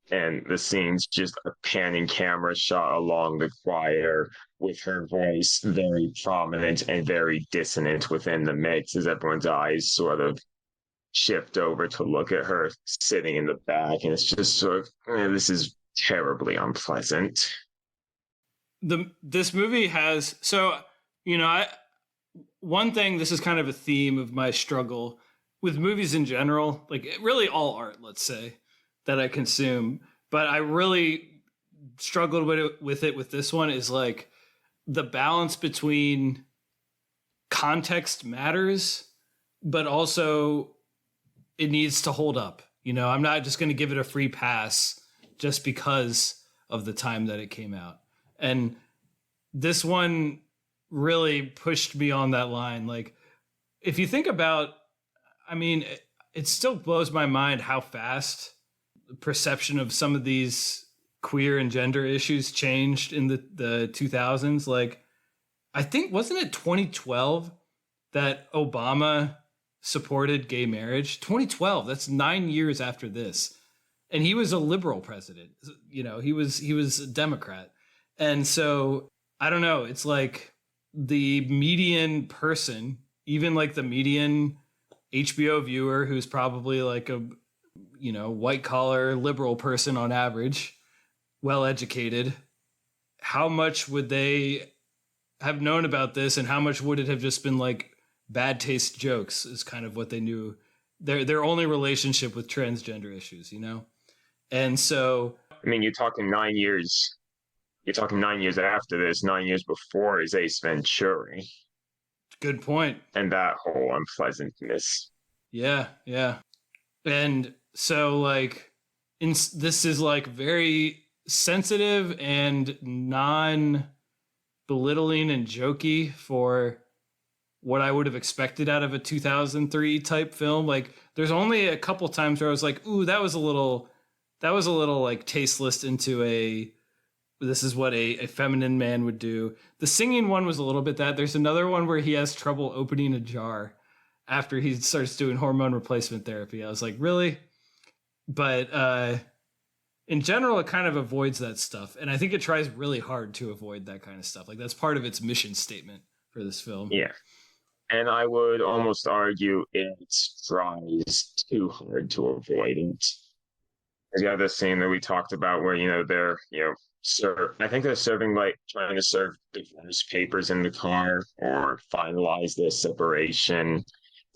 And the scene's just a panning camera shot along the choir with her voice very prominent and very dissonant within the mix as everyone's eyes sort of shift over to look at her sitting in the back. And it's just sort of, this is terribly unpleasant.
This movie has, one thing, this is kind of a theme of my struggle with movies in general, like really all art, let's say, that I consume, but I really struggled with it with this one is like the balance between context matters, but also it needs to hold up. I'm not just going to give it a free pass just because of the time that it came out. And this one really pushed me on that line. Like, if you think about, it still blows my mind how fast perception of some of these queer and gender issues changed in the 2000s. Like, I think, wasn't it 2012 that Obama supported gay marriage? 2012, that's 9 years after this. And he was a liberal president. He was a Democrat. And so, I don't know, it's like the median person, even like the median HBO viewer who's probably like a white collar liberal person on average, well educated, how much would they have known about this, and how much would it have just been like bad taste jokes is kind of what they knew their only relationship with transgender issues, And so
you're talking 9 years. You're talking 9 years after this. 9 years before is Ace Ventura.
Good point.
And that whole unpleasantness.
Yeah. And so, like, this is like very sensitive and non-belittling and jokey for what I would have expected out of a 2003 type film. Like, there's only a couple times where I was like, "Ooh, that was a little like tasteless into a." This is what a feminine man would do. The singing one was a little bit that. There's another one where he has trouble opening a jar after he starts doing hormone replacement therapy. I was like, really? But in general, it kind of avoids that stuff. And I think it tries really hard to avoid that kind of stuff. Like, that's part of its mission statement for this film.
Yeah. And I would almost argue it tries too hard to avoid it. The other scene that we talked about where, they're, I think they're trying to serve divorce papers in the car or finalize their separation.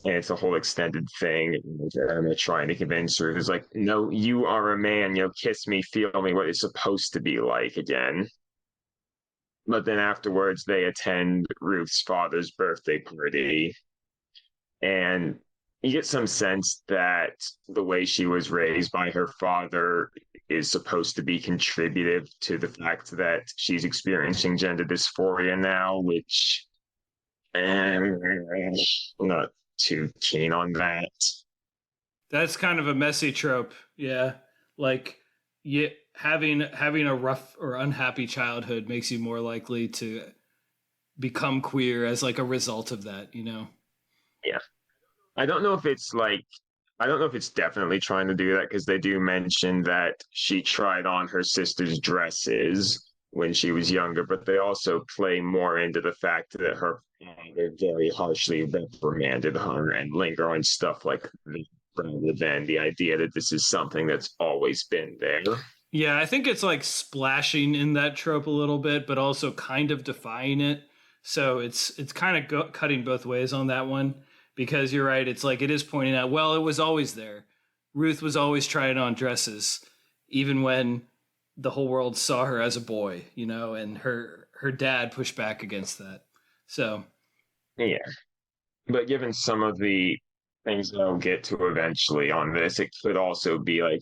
And it's a whole extended thing. And they're trying to convince her, it's like, no, you are a man, kiss me, feel me, what it's supposed to be like again. But then afterwards, they attend Ruth's father's birthday party. And you get some sense that the way she was raised by her father is supposed to be contributive to the fact that she's experiencing gender dysphoria now, which I'm not too keen on that.
That's kind of a messy trope. Yeah. Like, yeah, having a rough or unhappy childhood makes you more likely to become queer as like a result of that, you know?
Yeah. I don't know if it's like, I don't know if it's definitely trying to do that because they do mention that she tried on her sister's dresses when she was younger, but they also play more into the fact that her father very harshly reprimanded her and linger on stuff like that rather than the idea that this is something that's always been there.
Yeah, I think it's like splashing in that trope a little bit, but also kind of defying it. So it's kind of cutting both ways on that one, because you're right. It's like it is pointing out, well, it was always there. Ruth was always trying on dresses, even when the whole world saw her as a boy, you know, and her dad pushed back against that. So
Yeah. But given some of the things that I'll get to eventually on this, it could also be like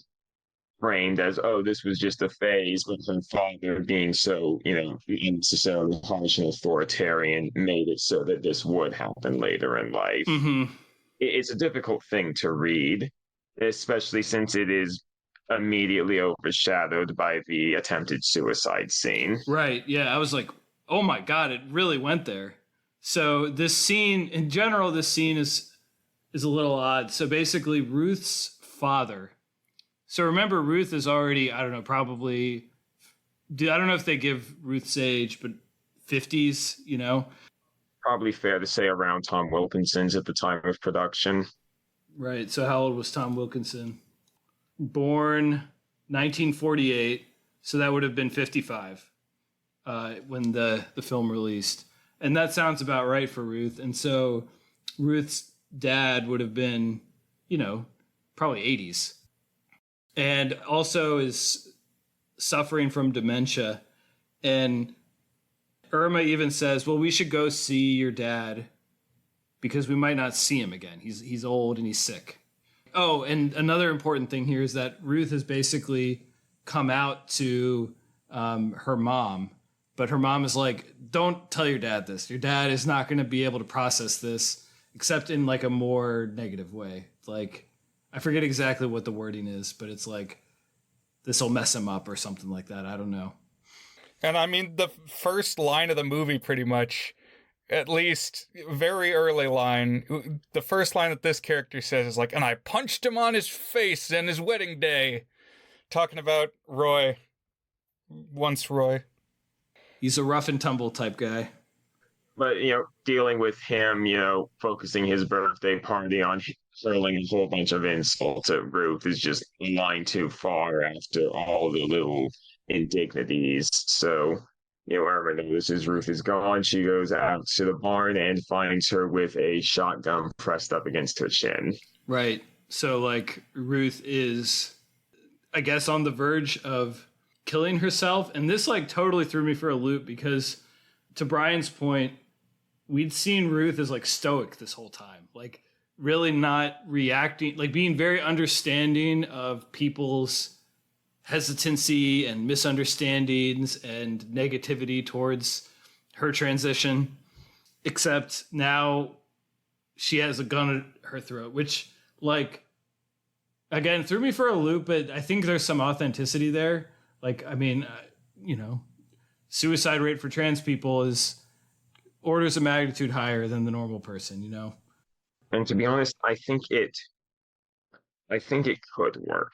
framed as, oh, this was just a phase, but her father being so, unnecessarily harsh and authoritarian made it so that this would happen later in life.
mm-hmm.
It's a difficult thing to read, especially since it is immediately overshadowed by the attempted suicide scene.
Right. Yeah. I was like, oh my God, it really went there. So this scene, in general, this scene is a little odd. So basically, Ruth's father. So remember, Ruth is already, I don't know, probably, I don't know if they give Ruth's age, but 50s, you know?
Probably fair to say around Tom Wilkinson's at the time of production.
Right. So how old was Tom Wilkinson? Born 1948. So that would have been 55 when the film released. And that sounds about right for Ruth. And so Ruth's dad would have been, probably 80s. And also is suffering from dementia. And Irma even says, well, we should go see your dad because we might not see him again. He's old and he's sick. Oh, and another important thing here is that Ruth has basically come out to her mom, but her mom is like, don't tell your dad this. Your dad is not going to be able to process this except in like a more negative way. Like, I forget exactly what the wording is, but it's like, this will mess him up or something like that. I don't know.
And I mean, the first line of the movie, pretty much, at least very early line, the first line that this character says is like, and I punched him on his face on his wedding day. Talking about Roy. Once Roy.
He's a rough and tumble type guy.
But, dealing with him, focusing his birthday party on hurling a whole bunch of insults at Ruth is just a line too far after all the little indignities. So, Irma notices Ruth is gone. She goes out to the barn and finds her with a shotgun pressed up against her chin.
Right. So, like, Ruth is, I guess, on the verge of killing herself. And this, like, totally threw me for a loop because, to Brian's point, we'd seen Ruth as, like, stoic this whole time. Like, really not reacting, like, being very understanding of people's hesitancy and misunderstandings and negativity towards her transition, except now she has a gun at her throat, which, like, again, threw me for a loop, but I think there's some authenticity there. Like, I mean, suicide rate for trans people is orders of magnitude higher than the normal person,
And to be honest, I think it could work.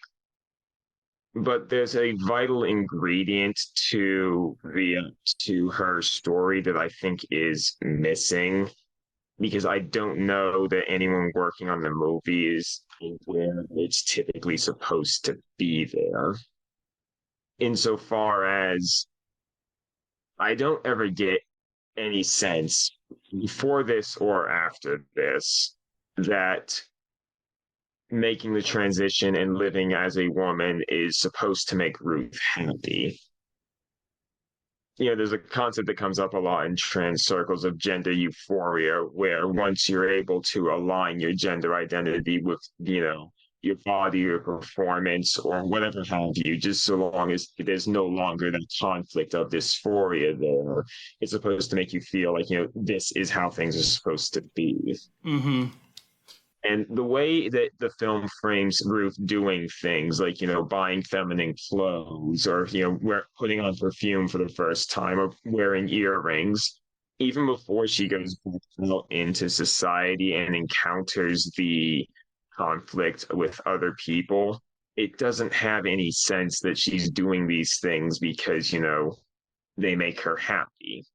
But there's a vital ingredient to her story that I think is missing, because I don't know that anyone working on the movie is where it's typically supposed to be there. Insofar as I don't ever get any sense before this or after this that making the transition and living as a woman is supposed to make Ruth happy. There's a concept that comes up a lot in trans circles of gender euphoria, where once you're able to align your gender identity with, your body, your performance, or whatever have you, just so long as there's no longer that conflict of dysphoria there, it's supposed to make you feel like, this is how things are supposed to be.
Mm-hmm.
And the way that the film frames Ruth doing things like, buying feminine clothes or, putting on perfume for the first time or wearing earrings, even before she goes back out into society and encounters the conflict with other people, it doesn't have any sense that she's doing these things because, they make her happy.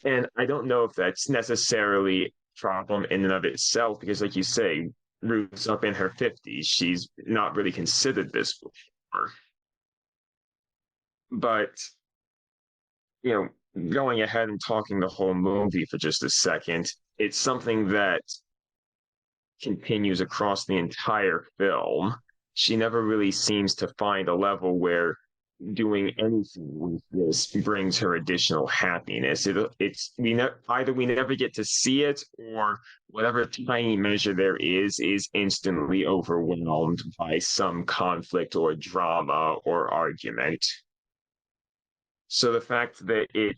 And I don't know if that's necessarily a problem in and of itself, because, like you say, Ruth's up in her 50s. She's not really considered this before. But, going ahead and talking the whole movie for just a second, it's something that continues across the entire film. She never really seems to find a level where doing anything with this brings her additional happiness. Either we never get to see it, or whatever tiny measure there is instantly overwhelmed by some conflict or drama or argument. So the fact that it,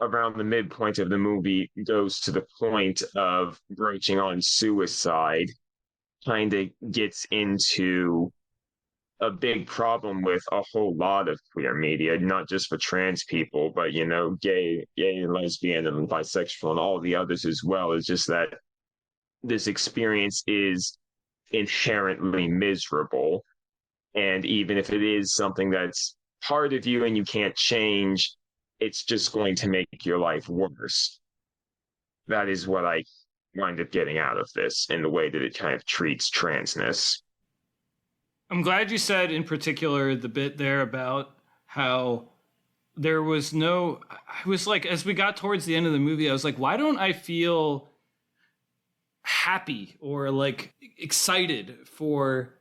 around the midpoint of the movie, goes to the point of broaching on suicide kind of gets into a big problem with a whole lot of queer media, not just for trans people, but gay and lesbian and bisexual and all the others as well. Is just that this experience is inherently miserable, and even if it is something that's part of you and you can't change, it's just going to make your life worse. That is what I wind up getting out of this, in the way that it kind of treats transness.
I'm glad you said in particular the bit there about how there was no, I was like, as we got towards the end of the movie, I was like, why don't I feel happy or like excited for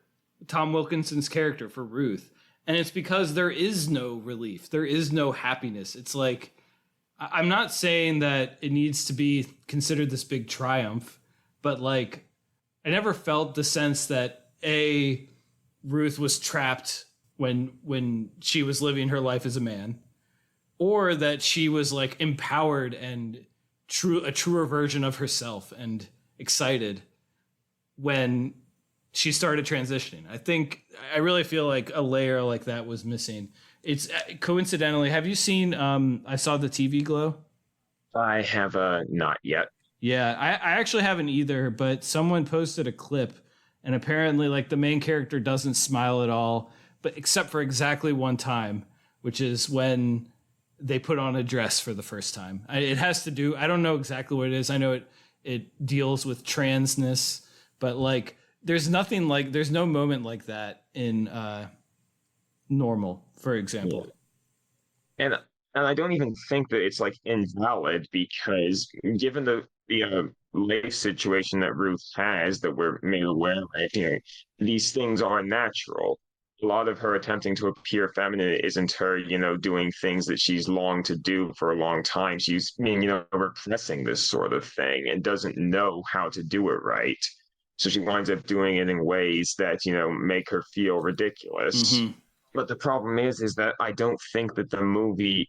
Tom Wilkinson's character, for Ruth? And it's because there is no relief. There is no happiness. It's like, I'm not saying that it needs to be considered this big triumph, but like, I never felt the sense that Ruth was trapped when she was living her life as a man, or that she was like empowered and a truer version of herself and excited when she started transitioning. I really feel like a layer like that was missing. It's coincidentally, have you seen I Saw the TV Glow?
I have not yet.
Yeah, I actually haven't either, but someone posted a clip, and apparently like the main character doesn't smile at all, but except for exactly one time, which is when they put on a dress for the first time. It has to do, I don't know exactly what it is. I know it deals with transness, but like there's no moment like that in Normal, for example.
Yeah. And I don't even think that it's like invalid, because given the life situation that Ruth has, that we're made aware of, these things are natural. A lot of her attempting to appear feminine isn't her, doing things that she's longed to do for a long time. She's being, repressing this sort of thing and doesn't know how to do it right. So she winds up doing it in ways that, make her feel ridiculous.
Mm-hmm.
But the problem is that I don't think that the movie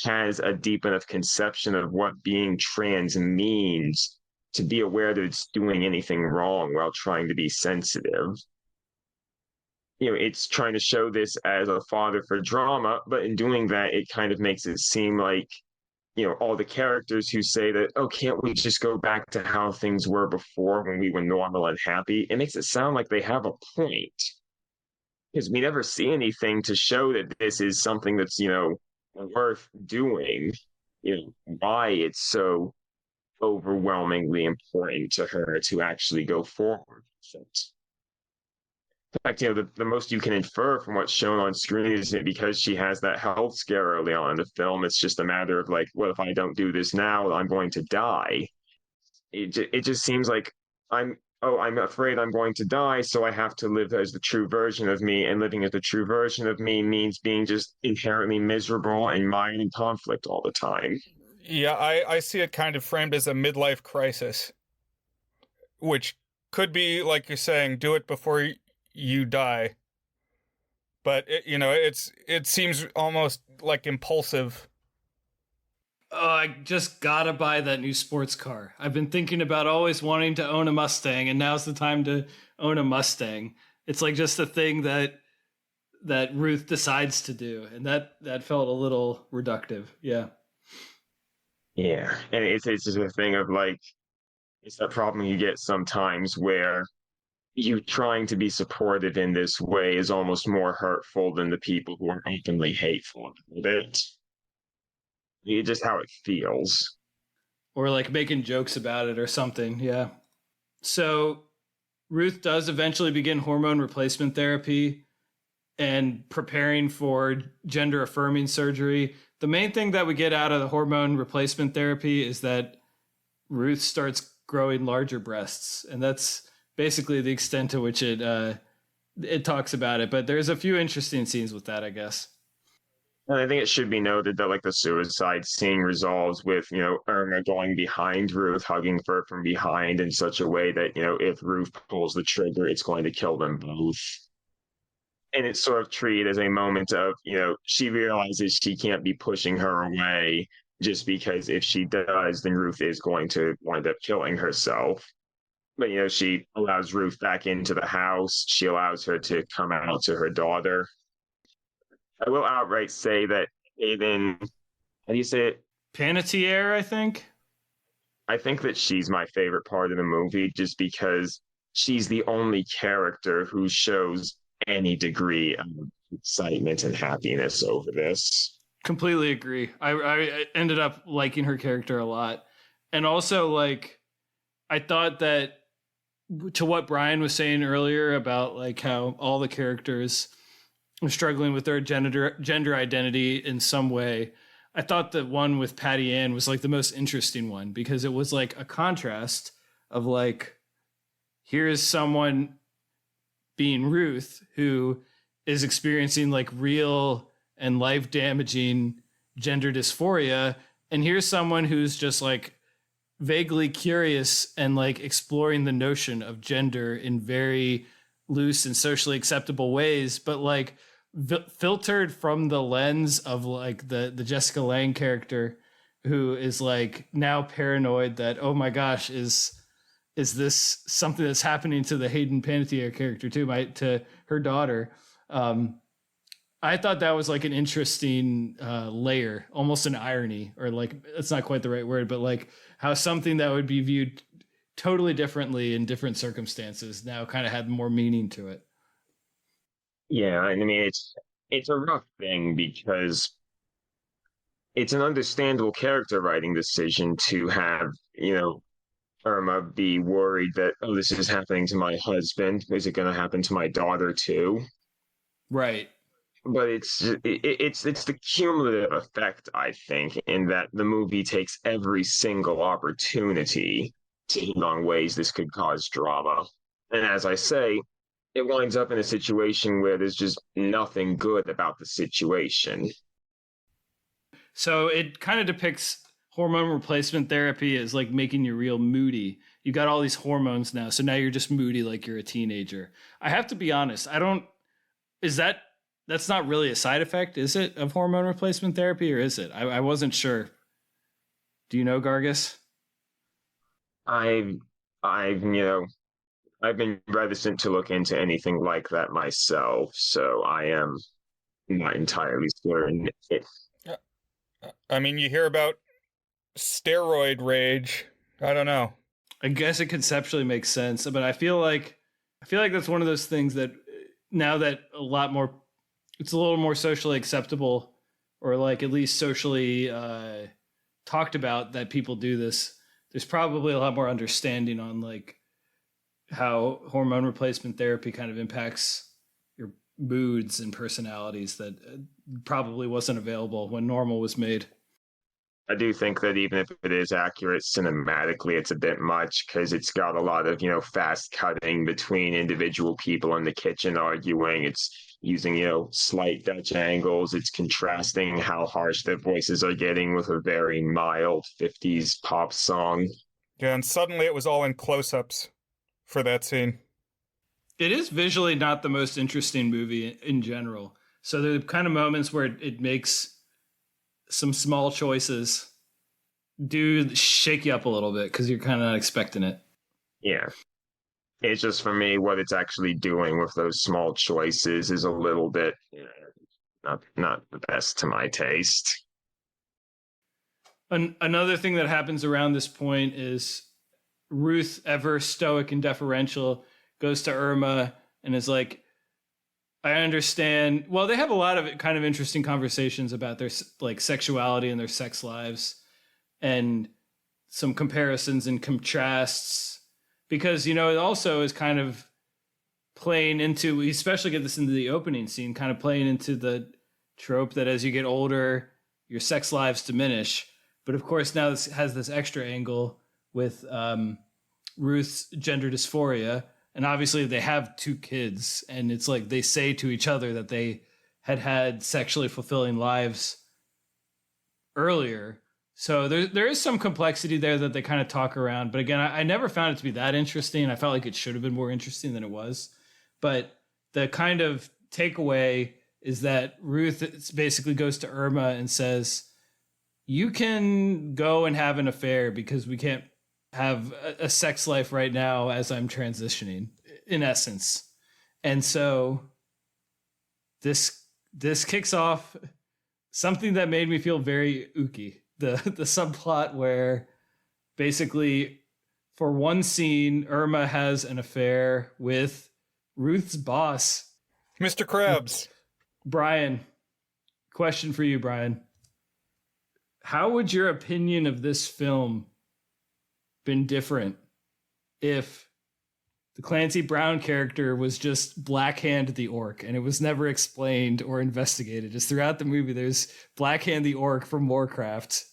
has a deep enough conception of what being trans means to be aware that it's doing anything wrong while trying to be sensitive. It's trying to show this as a fodder for drama, but in doing that, it kind of makes it seem like, all the characters who say that, oh, can't we just go back to how things were before when we were normal and happy? It makes it sound like they have a point, because we never see anything to show that this is something that's, worth doing, why it's so overwhelmingly important to her to actually go forward with it. In fact, the most you can infer from what's shown on screen is that because she has that health scare early on in the film, it's just a matter of like, well, if I don't do this now, I'm going to die. It just seems like I'm afraid I'm going to die, so I have to live as the true version of me, and living as the true version of me means being just inherently miserable and mired in conflict all the time.
Yeah, I see it kind of framed as a midlife crisis, which could be, like you're saying, do it before you die. But, it seems almost like impulsive.
Oh, I just gotta buy that new sports car. I've been thinking about always wanting to own a Mustang, and now's the time to own a Mustang. It's like just a thing that Ruth decides to do, and that felt a little reductive. Yeah.
Yeah, and it's just a thing of like it's that problem you get sometimes where you trying to be supportive in this way is almost more hurtful than the people who are openly hateful about it. It's just how it feels.
Or like making jokes about it or something. Yeah. So Ruth does eventually begin hormone replacement therapy and preparing for gender affirming surgery. The main thing that we get out of the hormone replacement therapy is that Ruth starts growing larger breasts, and that's basically the extent to which it talks about it. But there's a few interesting scenes with that, I guess.
And I think it should be noted that like the suicide scene resolves with, Irma going behind Ruth, hugging her from behind in such a way that, if Ruth pulls the trigger, it's going to kill them both. And it's sort of treated as a moment of, she realizes she can't be pushing her away just because if she does, then Ruth is going to wind up killing herself. But, she allows Ruth back into the house. She allows her to come out to her daughter. I will outright say that Aiden, how do you say it?
Panettiere, I think.
I think that she's my favorite part of the movie just because she's the only character who shows any degree of excitement and happiness over this.
Completely agree. I ended up liking her character a lot. And also, like, I thought that to what Brian was saying earlier about like how all the characters are struggling with their gender identity in some way, I thought the one with Patty Ann was like the most interesting one because it was like a contrast of like, here's someone being Ruth who is experiencing like real and life damaging gender dysphoria. And here's someone who's just like vaguely curious and like exploring the notion of gender in very loose and socially acceptable ways, but like filtered from the lens of like the Jessica Lange character who is like now paranoid that, oh my gosh, is this something that's happening to the Hayden Panettiere character too, to her daughter. I thought that was like an interesting layer, almost an irony, or like, it's not quite the right word, but like how something that would be viewed totally differently in different circumstances now kind of had more meaning to it.
Yeah, I mean, it's a rough thing because it's an understandable character writing decision to have, Irma be worried that, oh, this is happening to my husband. Is it going to happen to my daughter too?
Right.
But it's the cumulative effect, I think, in that the movie takes every single opportunity to hit on ways this could cause drama. And as I say, it winds up in a situation where there's just nothing good about the situation.
So it kind of depicts hormone replacement therapy as like making you real moody. You got all these hormones now, so now you're just moody like you're a teenager. I have to be honest, that's not really a side effect, is it, of hormone replacement therapy, or is it? I wasn't sure. Do you know, Gargus?
I've been reticent to look into anything like that myself, so I am not entirely certain.
I mean, you hear about steroid rage. I don't know.
I guess it conceptually makes sense, but I feel like that's one of those things that now that it's a little more socially acceptable, or like at least socially talked about that people do this. There's probably a lot more understanding on like how hormone replacement therapy kind of impacts your moods and personalities that probably wasn't available when Normal was made.
I do think that even if it is accurate cinematically, it's a bit much because it's got a lot of, fast cutting between individual people in the kitchen arguing. It's using, slight Dutch angles. It's contrasting how harsh their voices are getting with a very mild 50s pop song.
Yeah, and suddenly it was all in close-ups for that scene.
It is visually not the most interesting movie in general. So there are kind of moments where it makes some small choices do shake you up a little bit because you're kind of not expecting it.
Yeah. It's just for me, what it's actually doing with those small choices is a little bit not the best to my taste.
Another thing that happens around this point is Ruth, ever stoic and deferential, goes to Irma and is like, I understand. Well, they have a lot of kind of interesting conversations about their like sexuality and their sex lives and some comparisons and contrasts because, it also is kind of playing into, we especially get this into the opening scene, kind of playing into the trope that as you get older, your sex lives diminish. But of course, now this has this extra angle with Ruth's gender dysphoria. And obviously they have 2 kids, and it's like they say to each other that they had sexually fulfilling lives earlier. So there is some complexity there that they kind of talk around. But again, I never found it to be that interesting. I felt like it should have been more interesting than it was. But the kind of takeaway is that Ruth basically goes to Irma and says, you can go and have an affair because we can't have a sex life right now as I'm transitioning, in essence. And so this kicks off something that made me feel very ooky. The subplot where basically for one scene, Irma has an affair with Ruth's boss,
Mr. Krabs.
Brian. Question for you, Brian. How would your opinion of this film been different if the Clancy Brown character was just Blackhand the Orc and it was never explained or investigated? Just throughout the movie, there's Blackhand the Orc from Warcraft.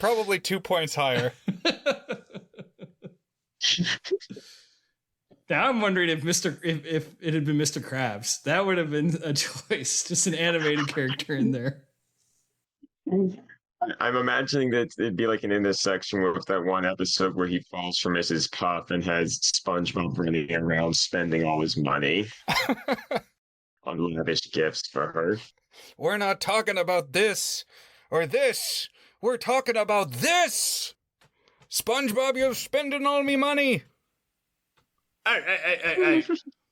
Probably 2 points higher.
Now I'm wondering if if it had been Mr. Krabs, that would have been a choice. Just an animated character in there.
I'm imagining that it'd be like an intersection with that one episode where he falls for Mrs. Puff and has SpongeBob running around spending all his money on lavish gifts for her.
We're not talking about this or this. We're talking about this. SpongeBob, you're spending all me money.
Hey.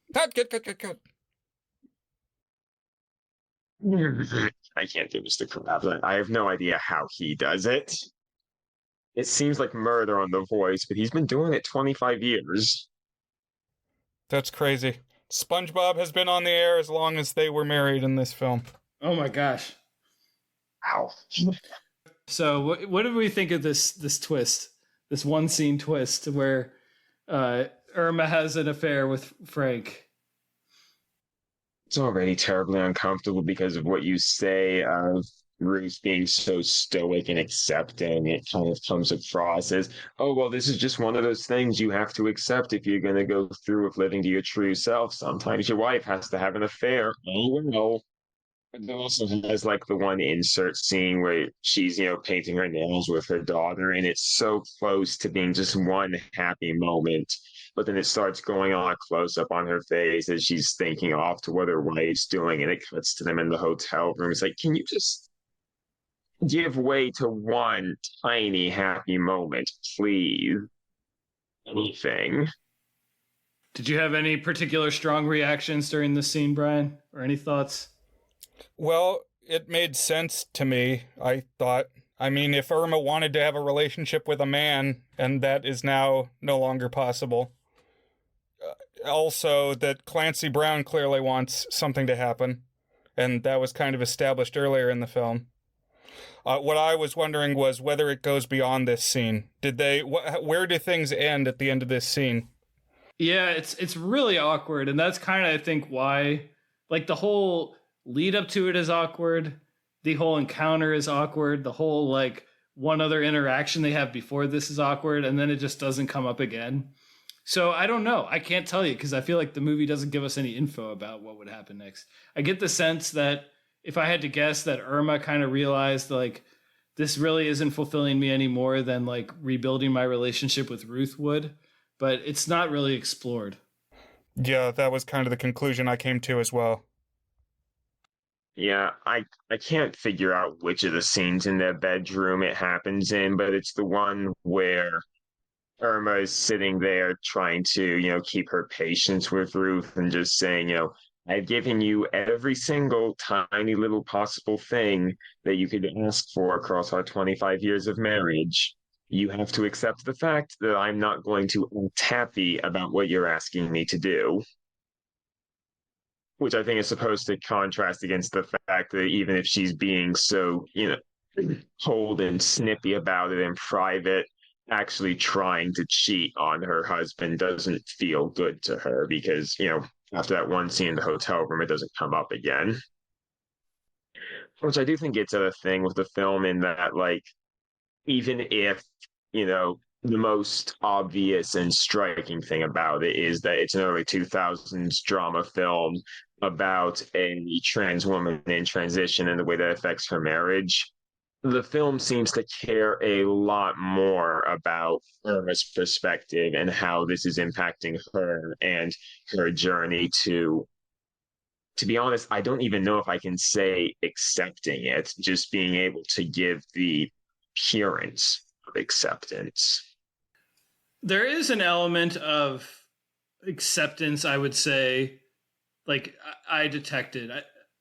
Cut.
I can't do Mr. Krabs. I have no idea how he does it. It seems like murder on the voice, but he's been doing it 25 years.
That's crazy. SpongeBob has been on the air as long as they were married in this film.
Oh my gosh.
Ow.
So what did we think of this twist? This one scene twist where Irma has an affair with Frank.
It's already terribly uncomfortable because of what you say of Ruth being so stoic and accepting. It kind of comes across as, oh, well, this is just one of those things you have to accept if you're going to go through with living to your true self. Sometimes your wife has to have an affair. Oh, well. It also has like the one insert scene where she's, painting her nails with her daughter, and it's so close to being just one happy moment. But then it starts going on a close up on her face as she's thinking off to what her wife's doing, and it cuts to them in the hotel room. It's like, can you just give way to one tiny happy moment, please? Anything.
Did you have any particular strong reactions during this scene, Brian? Or any thoughts?
Well, it made sense to me, I thought. I mean, if Irma wanted to have a relationship with a man, and that is now no longer possible. Also, that Clancy Brown clearly wants something to happen, and that was kind of established earlier in the film. What I was wondering was whether it goes beyond this scene. Where do things end at the end of this scene?
Yeah, it's really awkward, and that's kind of, I think, why, like, the whole lead up to it is awkward. The whole encounter is awkward. The whole, like, one other interaction they have before this is awkward, and then it just doesn't come up again. So I don't know. I can't tell you because I feel like the movie doesn't give us any info about what would happen next. I get the sense that if I had to guess that Irma kind of realized, like, this really isn't fulfilling me any more than, like, rebuilding my relationship with Ruth would, but it's not really explored.
Yeah, that was kind of the conclusion I came to as well.
Yeah, I can't figure out which of the scenes in their bedroom it happens in, but it's the one where Irma is sitting there trying to, keep her patience with Ruth and just saying, I've given you every single tiny little possible thing that you could ask for across our 25 years of marriage. You have to accept the fact that I'm not going to act happy about what you're asking me to do, which I think is supposed to contrast against the fact that even if she's being so, cold and snippy about it in private, actually trying to cheat on her husband doesn't feel good to her because, after that one scene in the hotel room, it doesn't come up again. Which I do think it's a thing with the film in that, like, even if, the most obvious and striking thing about it is that it's an early 2000s drama film about a trans woman in transition and the way that affects her marriage. The film seems to care a lot more about Irma's perspective and how this is impacting her and her journey to be honest, I don't even know if I can say accepting it, just being able to give the appearance of acceptance.
There is an element of acceptance, I would say, like I detected,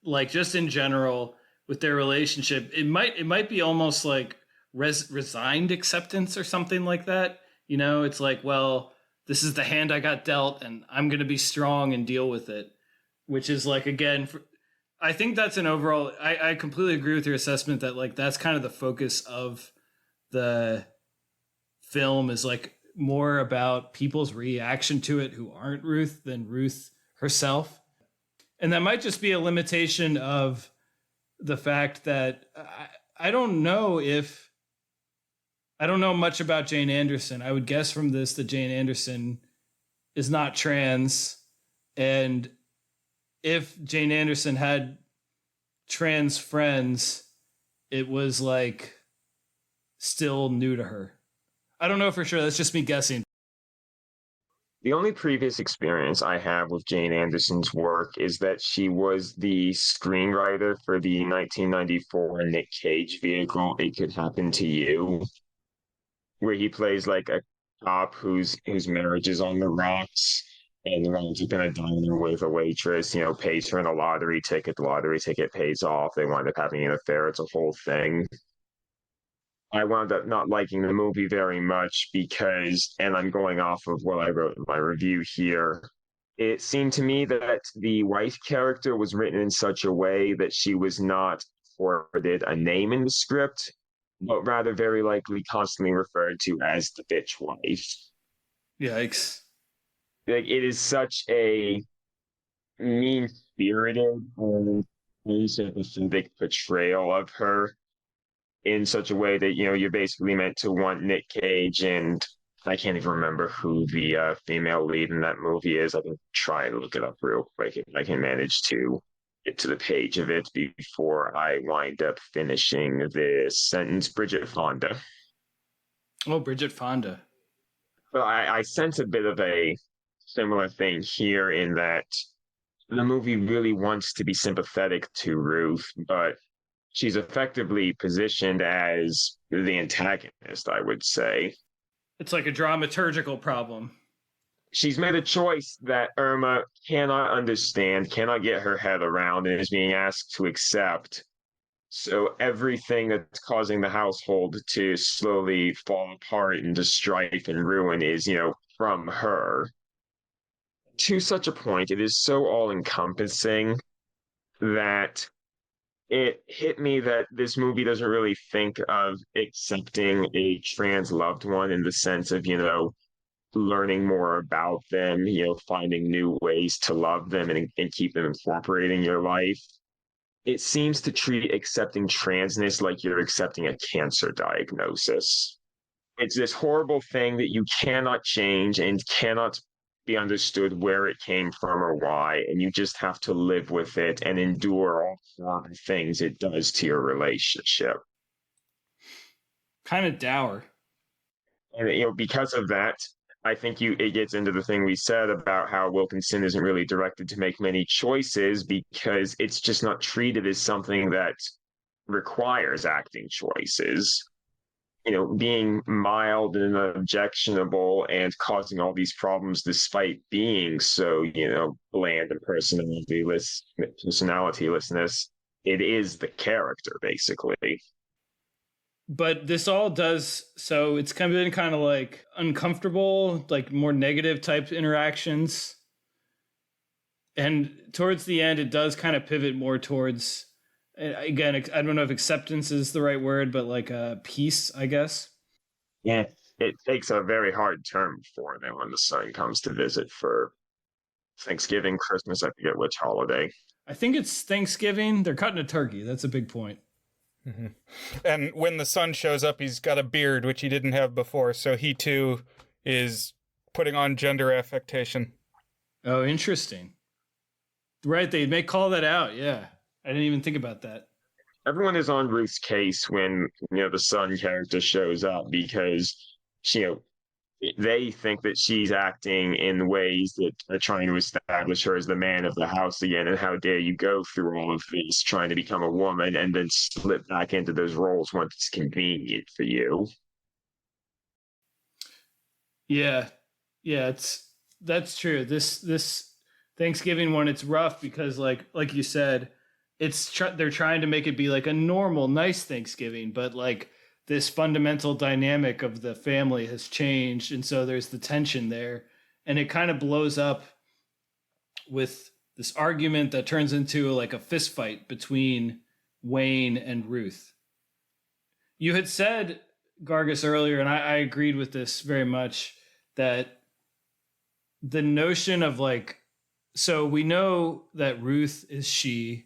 like just in general with their relationship. It might be almost like resigned acceptance or something like that. It's like, well, this is the hand I got dealt, and I'm going to be strong and deal with it. Which is like, again, I think that's an overall. I completely agree with your assessment that like that's kind of the focus of the film, is like more about people's reaction to it who aren't Ruth than Ruth herself. And that might just be a limitation of the fact that I don't know much about Jane Anderson. I would guess from this that Jane Anderson is not trans. And if Jane Anderson had trans friends, it was like still new to her. I don't know for sure. That's just me guessing.
The only previous experience I have with Jane Anderson's work is that she was the screenwriter for the 1994 Nick Cage vehicle, It Could Happen to You, where he plays like a cop whose marriage is on the rocks and runs up in a diner with a waitress, pays her in a lottery ticket. The lottery ticket pays off. They wind up having an affair. It's a whole thing. I wound up not liking the movie very much because, and I'm going off of what I wrote in my review here, it seemed to me that the wife character was written in such a way that she was not afforded a name in the script, but rather very likely constantly referred to as the bitch wife.
Yikes.
Like, it is such a mean-spirited and apathetic portrayal of her in such a way that, you're basically meant to want Nick Cage, and I can't even remember who the female lead in that movie is. I can try and look it up real quick if I can manage to get to the page of it before I wind up finishing this sentence. Bridget Fonda.
Oh, Bridget Fonda.
But I sense a bit of a similar thing here in that the movie really wants to be sympathetic to Ruth, but she's effectively positioned as the antagonist, I would say.
It's like a dramaturgical problem.
She's made a choice that Irma cannot understand, cannot get her head around, and is being asked to accept. So everything that's causing the household to slowly fall apart into strife and ruin is, from her. To such a point, it is so all-encompassing that it hit me that this movie doesn't really think of accepting a trans loved one in the sense of, learning more about them, finding new ways to love them and keep them incorporating your life. It seems to treat accepting transness like you're accepting a cancer diagnosis. It's this horrible thing that you cannot change and cannot be understood where it came from or why, and you just have to live with it and endure all the things it does to your relationship.
Kind of dour.
And because of that, I think it gets into the thing we said about how Wilkinson isn't really directed to make many choices because it's just not treated as something that requires acting choices. Being mild and objectionable and causing all these problems despite being so, bland and personalitylessness, it is the character, basically.
But this all does, so it's been kind of like uncomfortable, like more negative type interactions. And towards the end, it does kind of pivot more towards, again, I don't know if acceptance is the right word, but like peace, I guess.
Yeah, it takes a very hard turn for them when the son comes to visit for Thanksgiving, Christmas, I forget which holiday.
I think it's Thanksgiving. They're cutting a turkey. That's a big point.
Mm-hmm. And when the son shows up, he's got a beard, which he didn't have before. So he too is putting on gender affectation.
Oh, interesting. Right. They may call that out. Yeah. I didn't even think about that.
Everyone is on Ruth's case when, the son character shows up because, they think that she's acting in ways that are trying to establish her as the man of the house again. And how dare you go through all of this trying to become a woman and then slip back into those roles once it's convenient for you.
Yeah. Yeah, that's true. This Thanksgiving one, it's rough because like you said, they're trying to make it be like a normal, nice Thanksgiving, but like this fundamental dynamic of the family has changed. And so there's the tension there. And it kind of blows up with this argument that turns into like a fist fight between Wayne and Ruth. You had said, Gargus, earlier, and I agreed with this very much, that the notion of like, so we know that Ruth is she.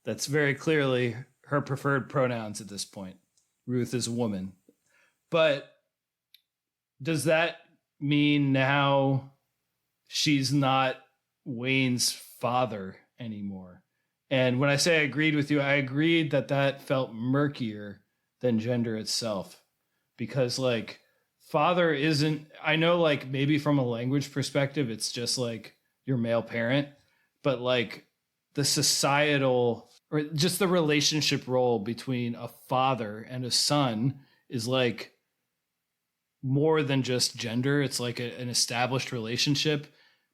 That's very clearly her preferred pronouns at this point. Ruth is a woman. But does that mean now she's not Wayne's father anymore? And when I say I agreed with you, I agreed that felt murkier than gender itself. Because like father isn't, I know like maybe from a language perspective, it's just like your male parent, but like the societal or just the relationship role between a father and a son is like more than just gender. It's like an established relationship,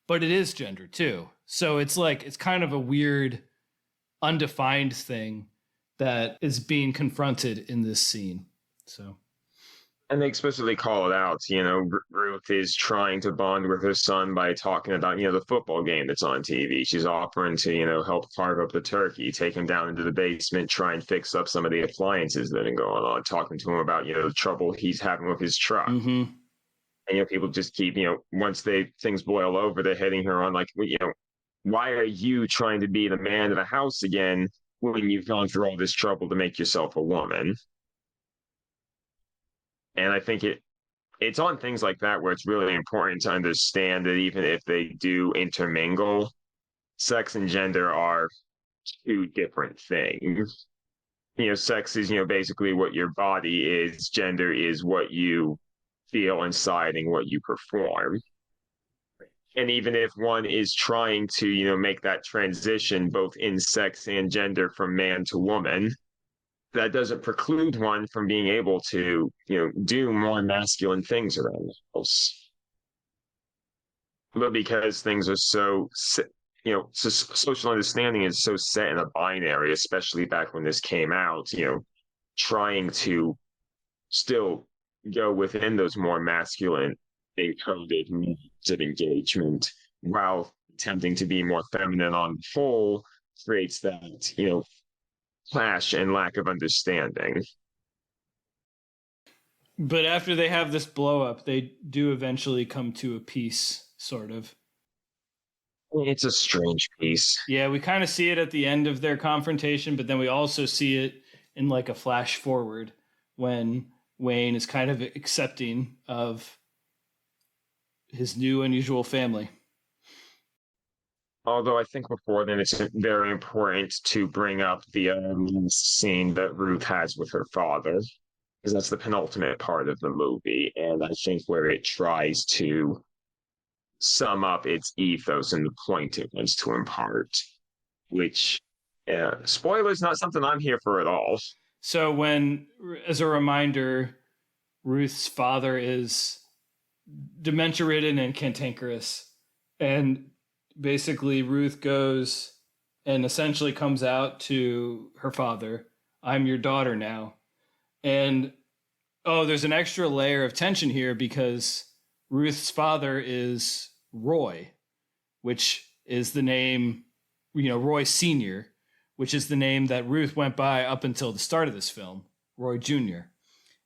but it is gender too. So it's like, it's kind of a weird, undefined thing that is being confronted in this scene. So.
And they explicitly call it out. Ruth is trying to bond with her son by talking about, the football game that's on TV. She's offering to, help carve up the turkey, take him down into the basement, try and fix up some of the appliances that are going on, talking to him about, the trouble he's having with his truck.
Mm-hmm.
And, people just keep, once things boil over, they're hitting her on like, why are you trying to be the man of the house again when you've gone through all this trouble to make yourself a woman? And I think it's on things like that where it's really important to understand that even if they do intermingle, sex and gender are two different things. Sex is, basically what your body is. Gender is what you feel inside and what you perform. And even if one is trying to, make that transition both in sex and gender from man to woman, that doesn't preclude one from being able to, do more masculine things around the house. But because things are so, social understanding is so set in a binary, especially back when this came out, trying to still go within those more masculine encoded means of engagement while attempting to be more feminine on the whole creates that, clash and lack of understanding.
But after they have this blow up, they do eventually come to a peace, sort of.
It's a strange piece.
Yeah, we kind of see it at the end of their confrontation, but then we also see it in like a flash forward when Wayne is kind of accepting of his new unusual family.
Although I think before then, it's very important to bring up the scene that Ruth has with her father. because that's the penultimate part of the movie, and I think where it tries to sum up its ethos and the point it wants to impart, which, spoilers, not something I'm here for at all.
So when, as a reminder, Ruth's father is dementia-ridden and cantankerous, and basically Ruth goes and essentially comes out to her father, I'm your daughter now. And, oh, there's an extra layer of tension here because Ruth's father is Roy, which is the name, Roy Sr., which is the name that Ruth went by up until the start of this film, Roy Jr.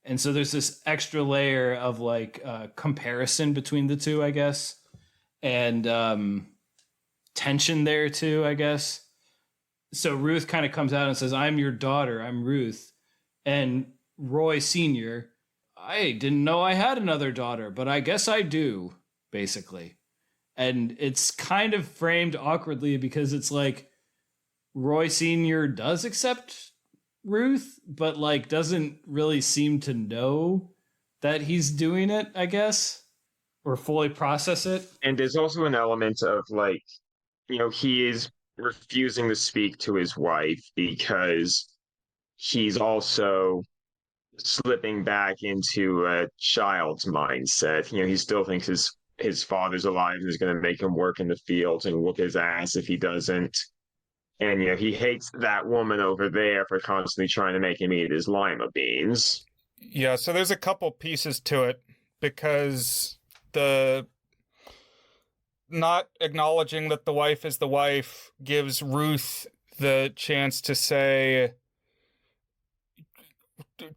And so there's this extra layer of like comparison between the two, I guess, and tension there too, I guess. So Ruth kind of comes out and says, I'm your daughter, I'm Ruth. And Roy Sr., I didn't know I had another daughter, but I guess I do, basically. And it's kind of framed awkwardly because it's like Roy Sr. does accept Ruth, but like doesn't really seem to know that he's doing it, I guess, or fully process it.
And there's also an element of like, he is refusing to speak to his wife because he's also slipping back into a child's mindset. He still thinks his father's alive and is going to make him work in the fields and whoop his ass if he doesn't. And he hates that woman over there for constantly trying to make him eat his lima beans.
Yeah, so there's a couple pieces to it, because the not acknowledging that the wife is the wife gives Ruth the chance to say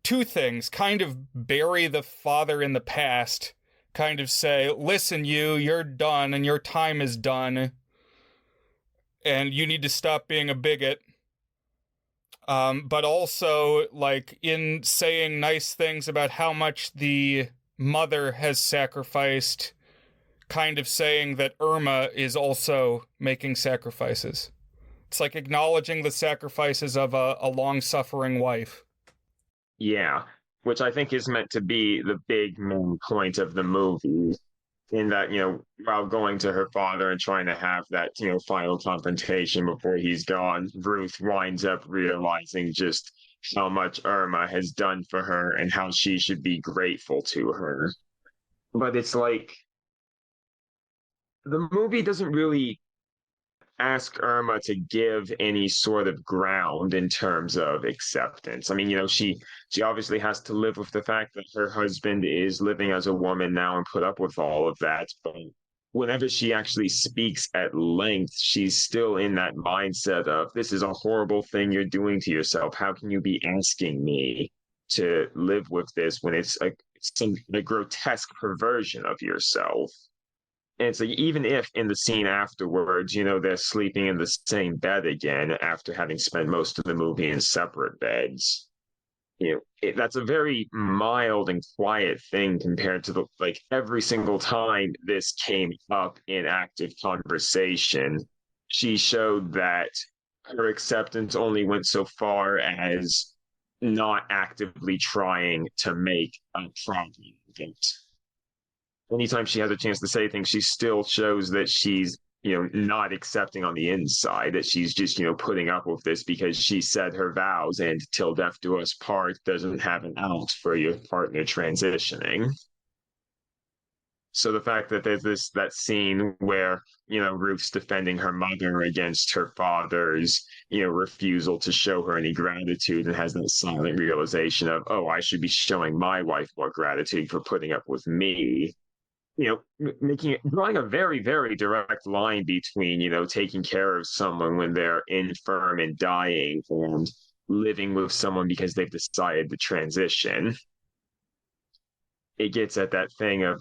two things: kind of bury the father in the past, kind of say, listen, you're done and your time is done and you need to stop being a bigot. But also, like, in saying nice things about how much the mother has sacrificed, kind of saying that Irma is also making sacrifices. It's like acknowledging the sacrifices of a long-suffering wife.
Yeah, which I think is meant to be the big main point of the movie, in that, while going to her father and trying to have that, final confrontation before he's gone, Ruth winds up realizing just how much Irma has done for her and how she should be grateful to her. But it's like, the movie doesn't really ask Irma to give any sort of ground in terms of acceptance. I mean, she obviously has to live with the fact that her husband is living as a woman now and put up with all of that. But whenever she actually speaks at length, she's still in that mindset of, this is a horrible thing you're doing to yourself. How can you be asking me to live with this when it's a grotesque perversion of yourself? And it's like, even if in the scene afterwards, they're sleeping in the same bed again after having spent most of the movie in separate beds, that's a very mild and quiet thing compared to every single time this came up in active conversation, she showed that her acceptance only went so far as not actively trying to make a problem with it. Anytime she has a chance to say things, she still shows that she's, not accepting on the inside, that she's just, putting up with this because she said her vows and till death do us part doesn't have an out for your partner transitioning. So the fact that there's that scene where, Ruth's defending her mother against her father's, refusal to show her any gratitude, and has that silent realization of, oh, I should be showing my wife more gratitude for putting up with me. Drawing a very, very direct line between, taking care of someone when they're infirm and dying and living with someone because they've decided to transition. It gets at that thing of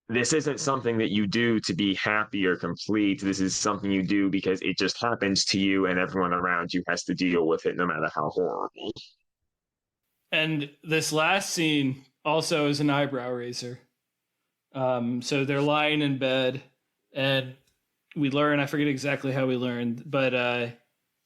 this isn't something that you do to be happy or complete. This is something you do because it just happens to you and everyone around you has to deal with it no matter how horrible.
And this last scene also is an eyebrow raiser. So they're lying in bed, and we learn, I forget exactly how we learned, but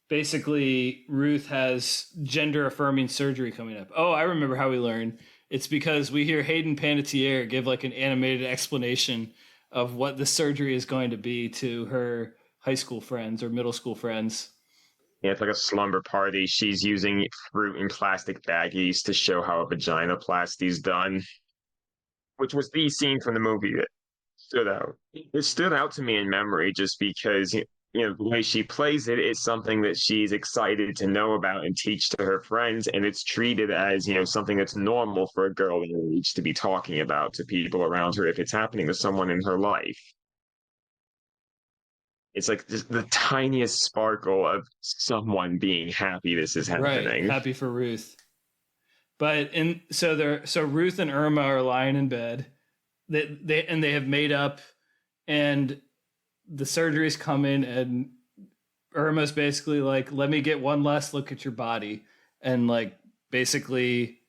basically Ruth has gender affirming surgery coming up. Oh, I remember how we learn. It's because we hear Hayden Panettiere give like an animated explanation of what the surgery is going to be to her high school friends or middle school friends.
Yeah, it's like a slumber party. She's using fruit in plastic baggies to show how a vaginoplasty is done, which was the scene from the movie that stood out. It stood out to me in memory just because the way she plays it is something that she's excited to know about and teach to her friends, and it's treated as something that's normal for a girl in her age to be talking about to people around her if it's happening to someone in her life. It's like just the tiniest sparkle of someone being happy this is happening.
Right, happy for Ruth. But so Ruth and Irma are lying in bed. They have made up, and the surgery's coming, and Irma's basically like, let me get one last look at your body, and like basically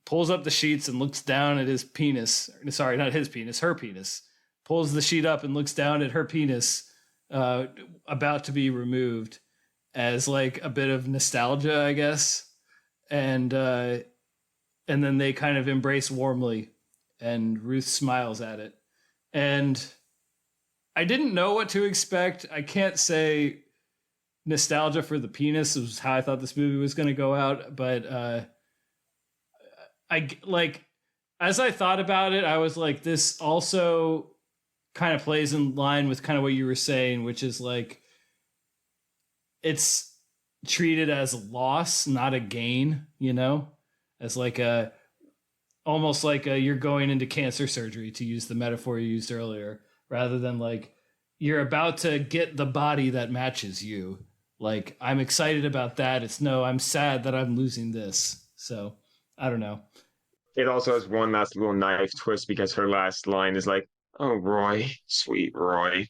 pulls up the sheets and looks down at his penis. Sorry, not his penis, her penis. Pulls the sheet up and looks down at her penis, about to be removed, as like a bit of nostalgia, I guess. And then they kind of embrace warmly, and Ruth smiles at it. And I didn't know what to expect. I can't say nostalgia for the penis was how I thought this movie was going to go out, but I like, as I thought about it, I was like, this also kind of plays in line with kind of what you were saying, which is like, it's treated as a loss, not a gain, as like almost like you're going into cancer surgery, to use the metaphor you used earlier, rather than like you're about to get the body that matches you. Like, I'm excited about that. I'm sad that I'm losing this. So I don't know.
It also has one last little knife twist because her last line is like, "Oh, Roy, sweet Roy,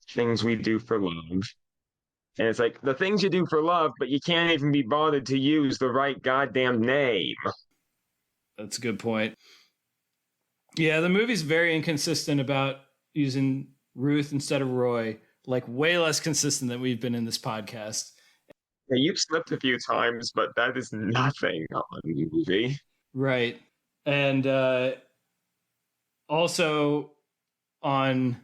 things we do for love." And it's like, the things you do for love, but you can't even be bothered to use the right goddamn name.
That's a good point. Yeah, the movie's very inconsistent about using Ruth instead of Roy, like way less consistent than we've been in this podcast.
Yeah, you've slipped a few times, but that is nothing on the movie.
Right. And also on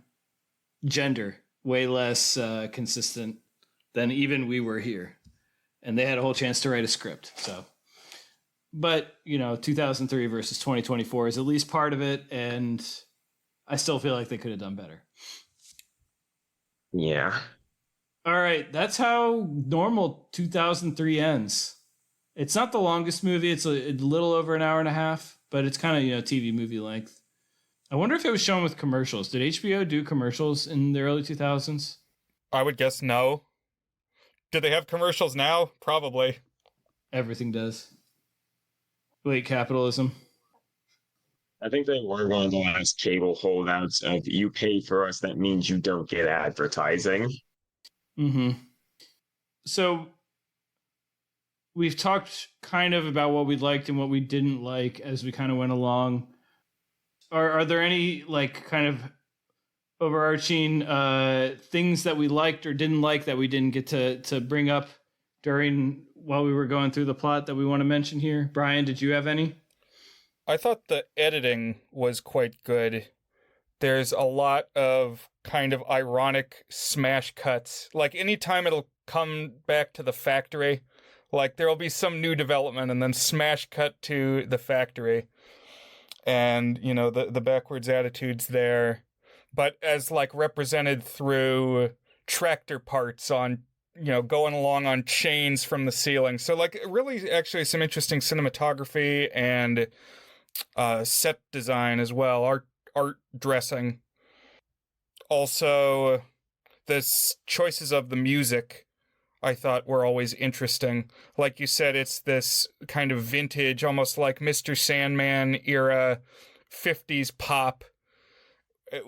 gender, way less consistent than even We Were Here. And they had a whole chance to write a script. So, but 2003 versus 2024 is at least part of it, and I still feel like they could have done better.
Yeah.
All right, that's how normal 2003 ends. It's not the longest movie. It's a little over an hour and a half, but it's kind of, TV movie length. I wonder if it was shown with commercials. Did HBO do commercials in the early 2000s?
I would guess no. Do they have commercials now? Probably.
Everything does. Late capitalism.
I think they were one of the last cable holdouts of, you pay for us, that means you don't get advertising.
Mm-hmm. So we've talked kind of about what we liked and what we didn't like as we kind of went along. Are there any like kind of overarching things that we liked or didn't like that we didn't get to bring up while we were going through the plot that we want to mention here? Brian, did you have any?
I thought the editing was quite good. There's a lot of kind of ironic smash cuts. Like, anytime it'll come back to the factory, like there'll be some new development and then smash cut to the factory. And, the backwards attitudes there. But as like represented through tractor parts on, going along on chains from the ceiling. So like really actually some interesting cinematography and set design as well, art dressing. Also, the choices of the music I thought were always interesting. Like you said, it's this kind of vintage, almost like Mr. Sandman era 50s pop.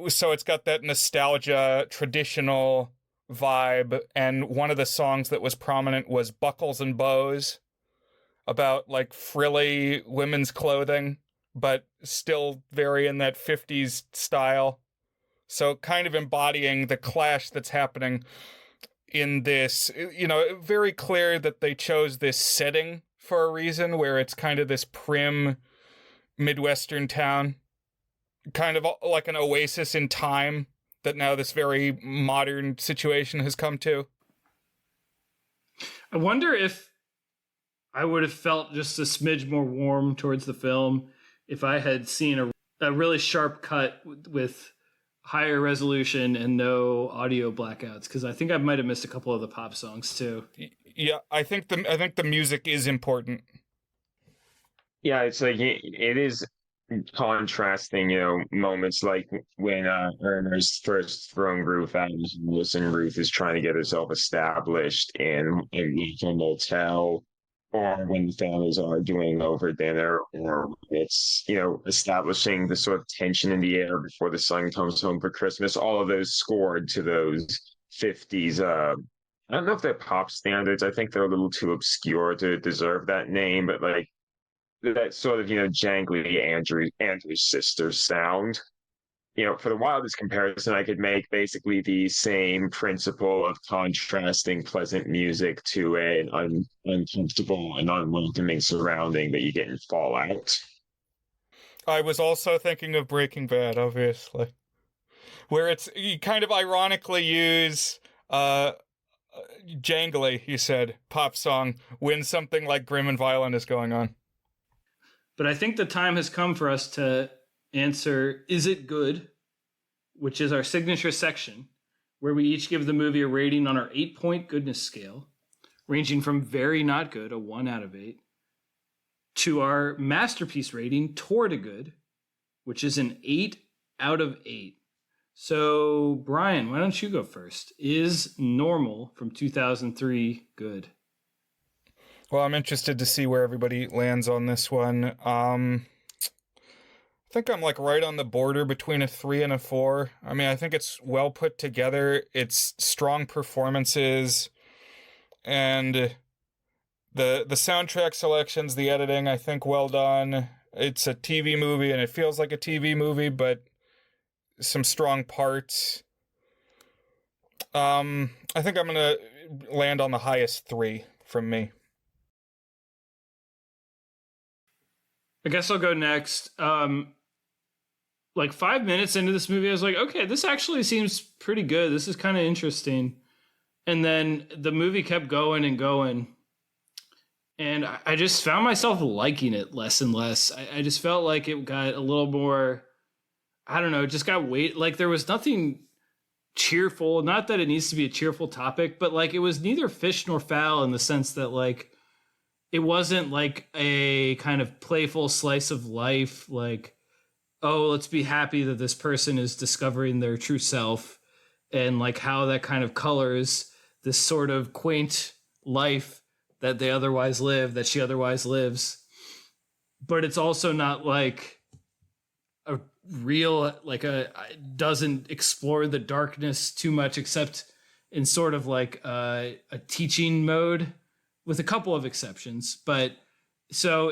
So it's got that nostalgia, traditional vibe. And one of the songs that was prominent was Buckles and Bows, about like frilly women's clothing, but still very in that 50s style. So kind of embodying the clash that's happening in this, very clear that they chose this setting for a reason, where it's kind of this prim Midwestern town, kind of like an oasis in time that now this very modern situation has come to.
I wonder if I would have felt just a smidge more warm towards the film if I had seen a really sharp cut with higher resolution and no audio blackouts, because I think I might have missed a couple of the pop songs too.
Yeah, I think the music is important.
Yeah, it's like it is contrasting, moments like when Erna's first throne Ruth out of Lewis and Ruth is trying to get herself established in a local motel, or when the families are doing over dinner, or it's establishing the sort of tension in the air before the son comes home for Christmas. All of those scored to those 50s. I don't know if they're pop standards. I think they're a little too obscure to deserve that name, but like that sort of jangly Andrew's sister sound. For the wildest comparison I could make, basically the same principle of contrasting pleasant music to an uncomfortable and unwelcoming surrounding that you get in Fallout.
I was also thinking of Breaking Bad, obviously, where you kind of ironically use jangly, you said, pop song when something like grim and violent is going on.
But I think the time has come for us to answer, is it good? Which is our signature section, where we each give the movie a rating on our 8-point goodness scale, ranging from very not good, a 1 out of 8, to our masterpiece rating toward a good, which is an 8 out of 8. So, Brian, why don't you go first? Is Normal from 2003 good?
Well, I'm interested to see where everybody lands on this one. I think I'm like right on the border between a 3 and a 4. I mean, I think it's well put together. It's strong performances, and the soundtrack selections, the editing, I think well done. It's a TV movie, and it feels like a TV movie, but some strong parts. I think I'm gonna land on the highest 3 from me.
I guess I'll go next. Like 5 minutes into this movie, I was like, okay, this actually seems pretty good. This is kind of interesting. And then the movie kept going and going. And I just found myself liking it less and less. I just felt like it got a little more, I don't know, just got like there was nothing cheerful. Not that it needs to be a cheerful topic, but like it was neither fish nor fowl in the sense that like it wasn't like a kind of playful slice of life, like, oh, let's be happy that this person is discovering their true self, and like how that kind of colors this sort of quaint life that she otherwise lives. But it's also not like a real, like doesn't explore the darkness too much, except in sort of like a teaching mode, with a couple of exceptions. But so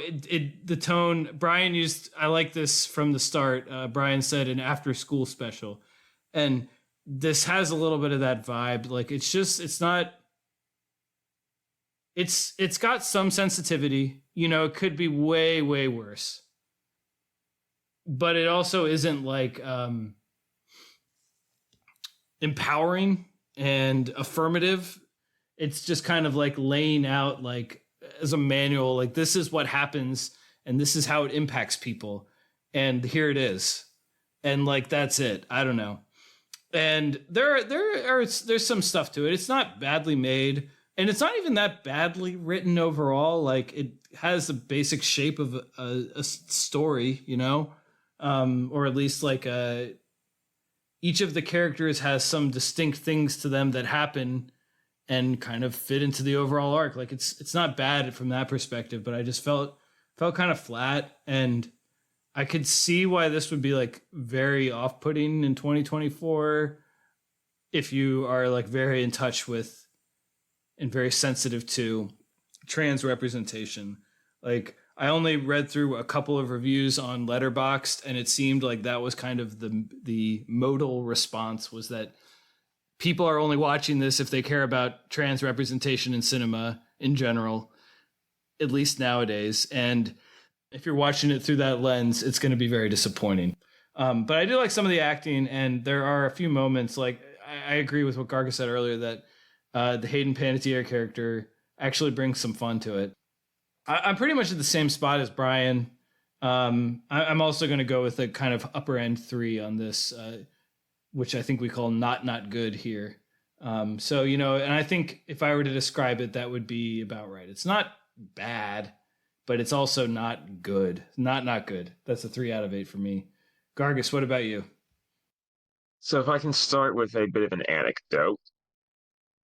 the tone Brian used, I like this from the start. Brian said an after school special, and this has a little bit of that vibe. Like it's got some sensitivity, it could be way, way worse, but it also isn't like empowering and affirmative. It's just kind of like laying out, like as a manual, like this is what happens and this is how it impacts people. And here it is. And like, that's it. I don't know. And there's some stuff to it. It's not badly made, and it's not even that badly written overall. Like it has the basic shape of a story, or at least like each of the characters has some distinct things to them that happen and kind of fit into the overall arc. Like it's not bad from that perspective, but I just felt kind of flat, and I could see why this would be like very off-putting in 2024 if you are like very in touch with and very sensitive to trans representation. Like I only read through a couple of reviews on Letterboxd, and it seemed like that was kind of the modal response, was that people are only watching this if they care about trans representation in cinema in general, at least nowadays. And if you're watching it through that lens, it's going to be very disappointing. But I do like some of the acting, and there are a few moments, like I agree with what Gargus said earlier, that the Hayden Panettiere character actually brings some fun to it. I'm pretty much at the same spot as Brian. I'm also going to go with a kind of upper end 3 on this, which I think we call not good here. So, you know, and I think if I were to describe it, that would be about right. It's not bad, but it's also not good. Not good. That's a 3 out of 8 for me. Gargus, what about you?
So if I can start with a bit of an anecdote.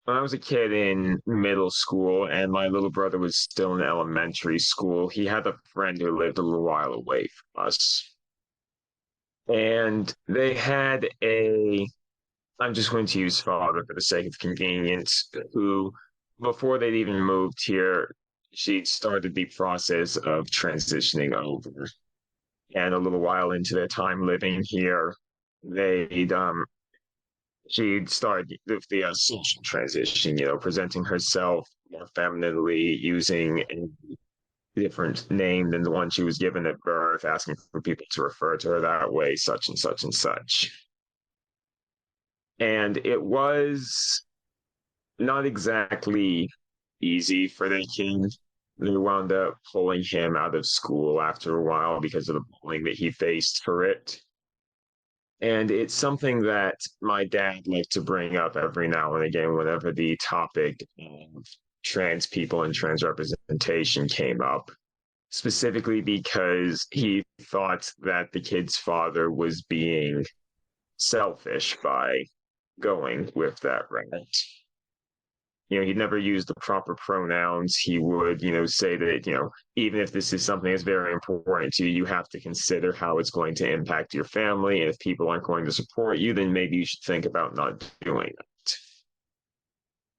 When I was a kid in middle school and my little brother was still in elementary school, he had a friend who lived a little while away from us. And they had I'm just going to use father for the sake of convenience, who, before they'd even moved here, she'd started the process of transitioning over. And a little while into their time living here, she'd started the social transition, you know, presenting herself more femininely, using a different name than the one she was given at birth, asking for people to refer to her that way, such and such and such. And it was not exactly easy for the kid. They wound up pulling him out of school after a while because of the bullying that he faced for it. And it's something that my dad liked to bring up every now and again whenever the topic of trans people and trans representation came up, specifically because he thought that the kid's father was being selfish by going with that route. You know, he'd never use the proper pronouns. He would, you know, say that, you know, even if this is something that's very important to you, you have to consider how it's going to impact your family. And if people aren't going to support you, then maybe you should think about not doing it.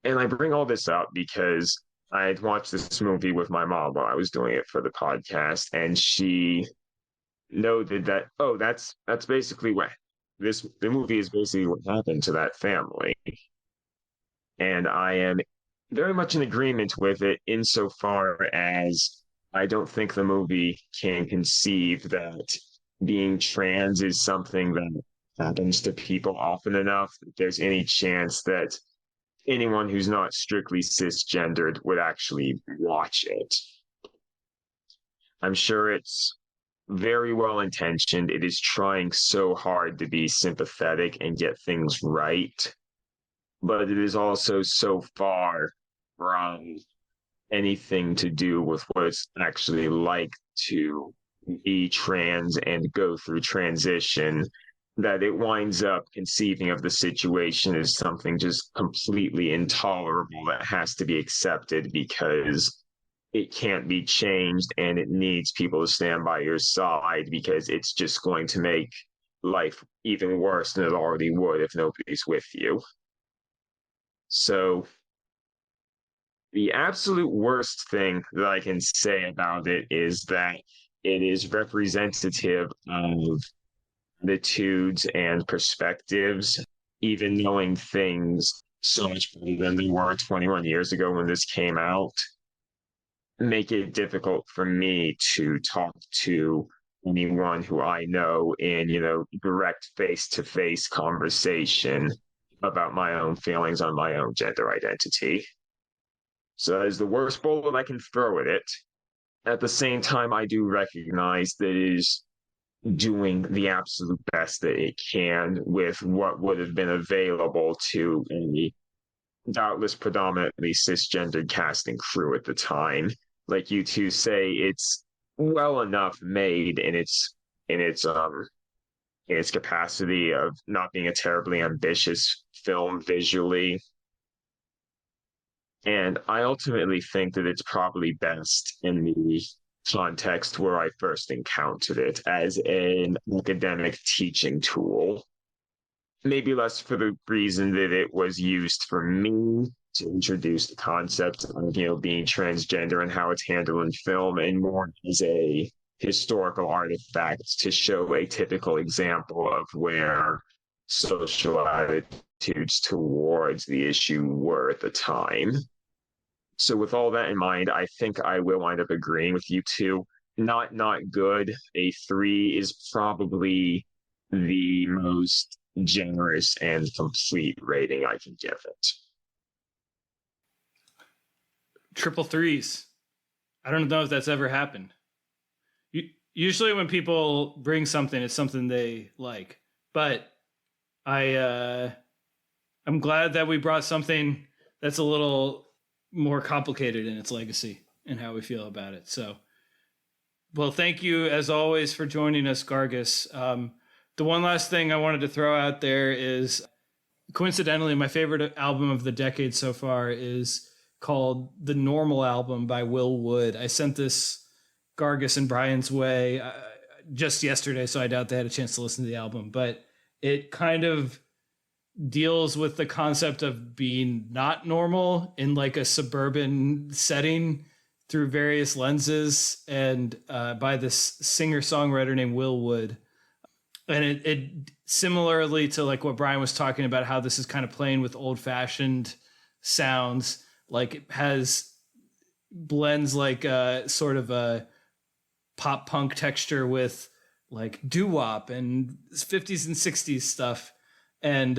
And I bring all this up because I had watched this movie with my mom while I was doing it for the podcast, and she noted that, oh, that's basically what the movie is basically what happened to that family. And I am very much in agreement with it insofar as I don't think the movie can conceive that being trans is something that happens to people often enough that there's any chance that anyone who's not strictly cisgendered would actually watch it. I'm sure it's very well intentioned. It is trying so hard to be sympathetic and get things right, but it is also so far from anything to do with what it's actually like to be trans and go through transition that it winds up conceiving of the situation as something just completely intolerable that has to be accepted because it can't be changed and it needs people to stand by your side because it's just going to make life even worse than it already would if nobody's with you. So the absolute worst thing that I can say about it is that it is representative of attitudes and perspectives, even knowing things so much better than they were 21 years ago when this came out, make it difficult for me to talk to anyone who I know in, you know, direct face-to-face conversation about my own feelings on my own gender identity. So that is the worst bullet I can throw at it. At the same time, I do recognize that it is doing the absolute best that it can with what would have been available to a doubtless predominantly cisgendered cast and crew at the time. Like you two say, it's well enough made in its capacity of not being a terribly ambitious film visually. And I ultimately think that it's probably best in the context where I first encountered it as an academic teaching tool. Maybe less for the reason that it was used for me to introduce the concept of, you know, being transgender and how it's handled in film, and more as a historical artifact to show a typical example of where social attitudes attitudes towards the issue were at the time. So with all that in mind, I think I will wind up agreeing with you two. Not good. A 3 is probably the most generous and complete rating I can give it.
Triple threes. I don't know if that's ever happened. Usually when people bring something, it's something they like. But I'm glad that we brought something that's a little more complicated in its legacy and how we feel about it. So, well, thank you as always for joining us, Gargus. The one last thing I wanted to throw out there is, coincidentally, my favorite album of the decade so far is called The Normal Album by Will Wood. I sent this Gargus and Brian's way just yesterday, so I doubt they had a chance to listen to the album, but it kind of deals with the concept of being not normal in like a suburban setting through various lenses, and by this singer-songwriter named Will Wood. And it similarly to like what Brian was talking about, how this is kind of playing with old-fashioned sounds, like it has blends like sort of a pop punk texture with like doo-wop and 50s and 60s stuff. And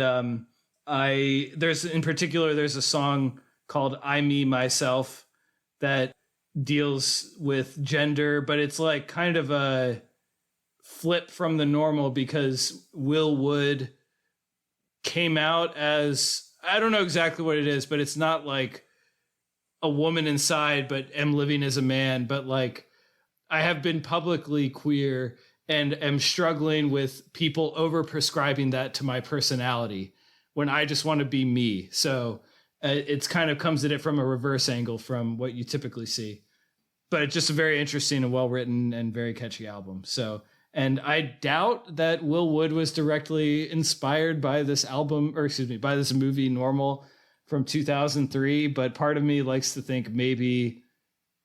there's a song called I Me Myself that deals with gender, but it's like kind of a flip from the normal, because Will Wood came out as, I don't know exactly what it is, but it's not like a woman inside but am living as a man, but like I have been publicly queer and am struggling with people over prescribing that to my personality when I just want to be me. So it's kind of comes at it from a reverse angle from what you typically see, but it's just a very interesting and well-written and very catchy album. So, and I doubt that Will Wood was directly inspired by this album, or excuse me, by this movie Normal from 2003. But part of me likes to think maybe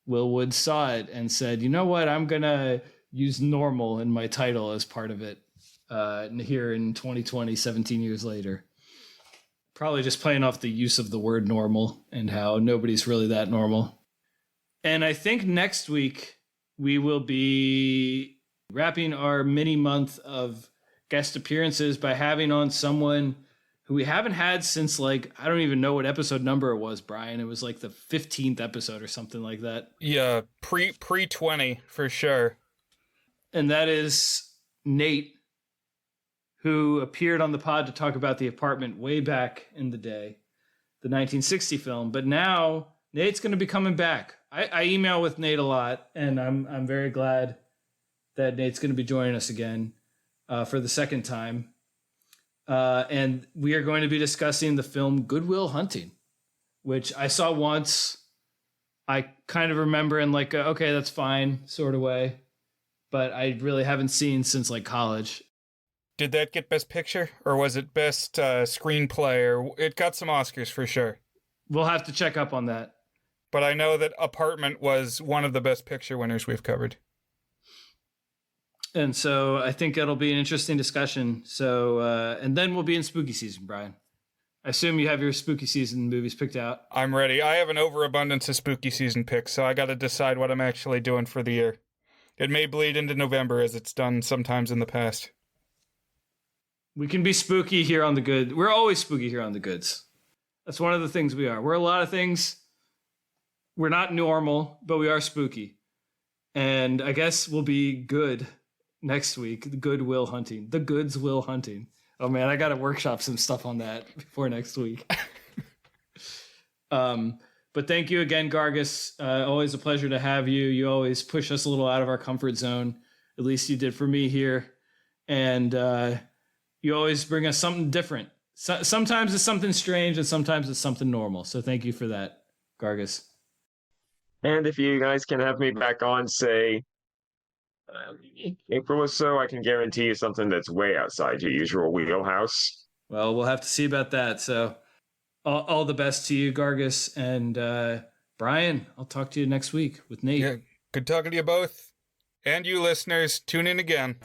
Will Wood saw it and said, you know what, I'm going to use normal in my title as part of it here in 2020, 17 years later. Probably just playing off the use of the word normal and how nobody's really that normal. And I think next week we will be wrapping our mini month of guest appearances by having on someone who we haven't had since, like, I don't even know what episode number it was, Brian. It was like the 15th episode or something like that.
Yeah, pre 20 for sure.
And that is Nate, who appeared on the pod to talk about The Apartment way back in the day, the 1960 film. But now Nate's going to be coming back. I email with Nate a lot, and I'm very glad that Nate's going to be joining us again for the second time. And we are going to be discussing the film Good Will Hunting, which I saw once. I kind of remember in like, okay, that's fine sort of way, but I really haven't seen since like college.
Did that get Best Picture, or was it Best Screenplay? Or it got some Oscars for sure.
We'll have to check up on that.
But I know that Apartment was one of the Best Picture winners we've covered.
And so I think it'll be an interesting discussion. So, and then we'll be in spooky season, Brian. I assume you have your spooky season movies picked out.
I'm ready. I have an overabundance of spooky season picks, so I got to decide what I'm actually doing for the year. It may bleed into November, as it's done sometimes in the past.
We can be spooky here on The Good. We're always spooky here on The Goods. That's one of the things we are. We're a lot of things. We're not normal, but we are spooky. And I guess we'll be good next week. The Good Will Hunting. The Goods Will Hunting. Oh man, I got to workshop some stuff on that before next week. But thank you again, Gargus. Always a pleasure to have you. You always push us a little out of our comfort zone. At least you did for me here. And you always bring us something different. Sometimes it's something strange and sometimes it's something normal. So thank you for that, Gargus.
And if you guys can have me back on, say, April or so, I can guarantee you something that's way outside your usual wheelhouse.
Well, we'll have to see about that. So all the best to you, Gargus. And Brian, I'll talk to you next week with Nate.
Yeah, good talking to you both. And you listeners, tune in again.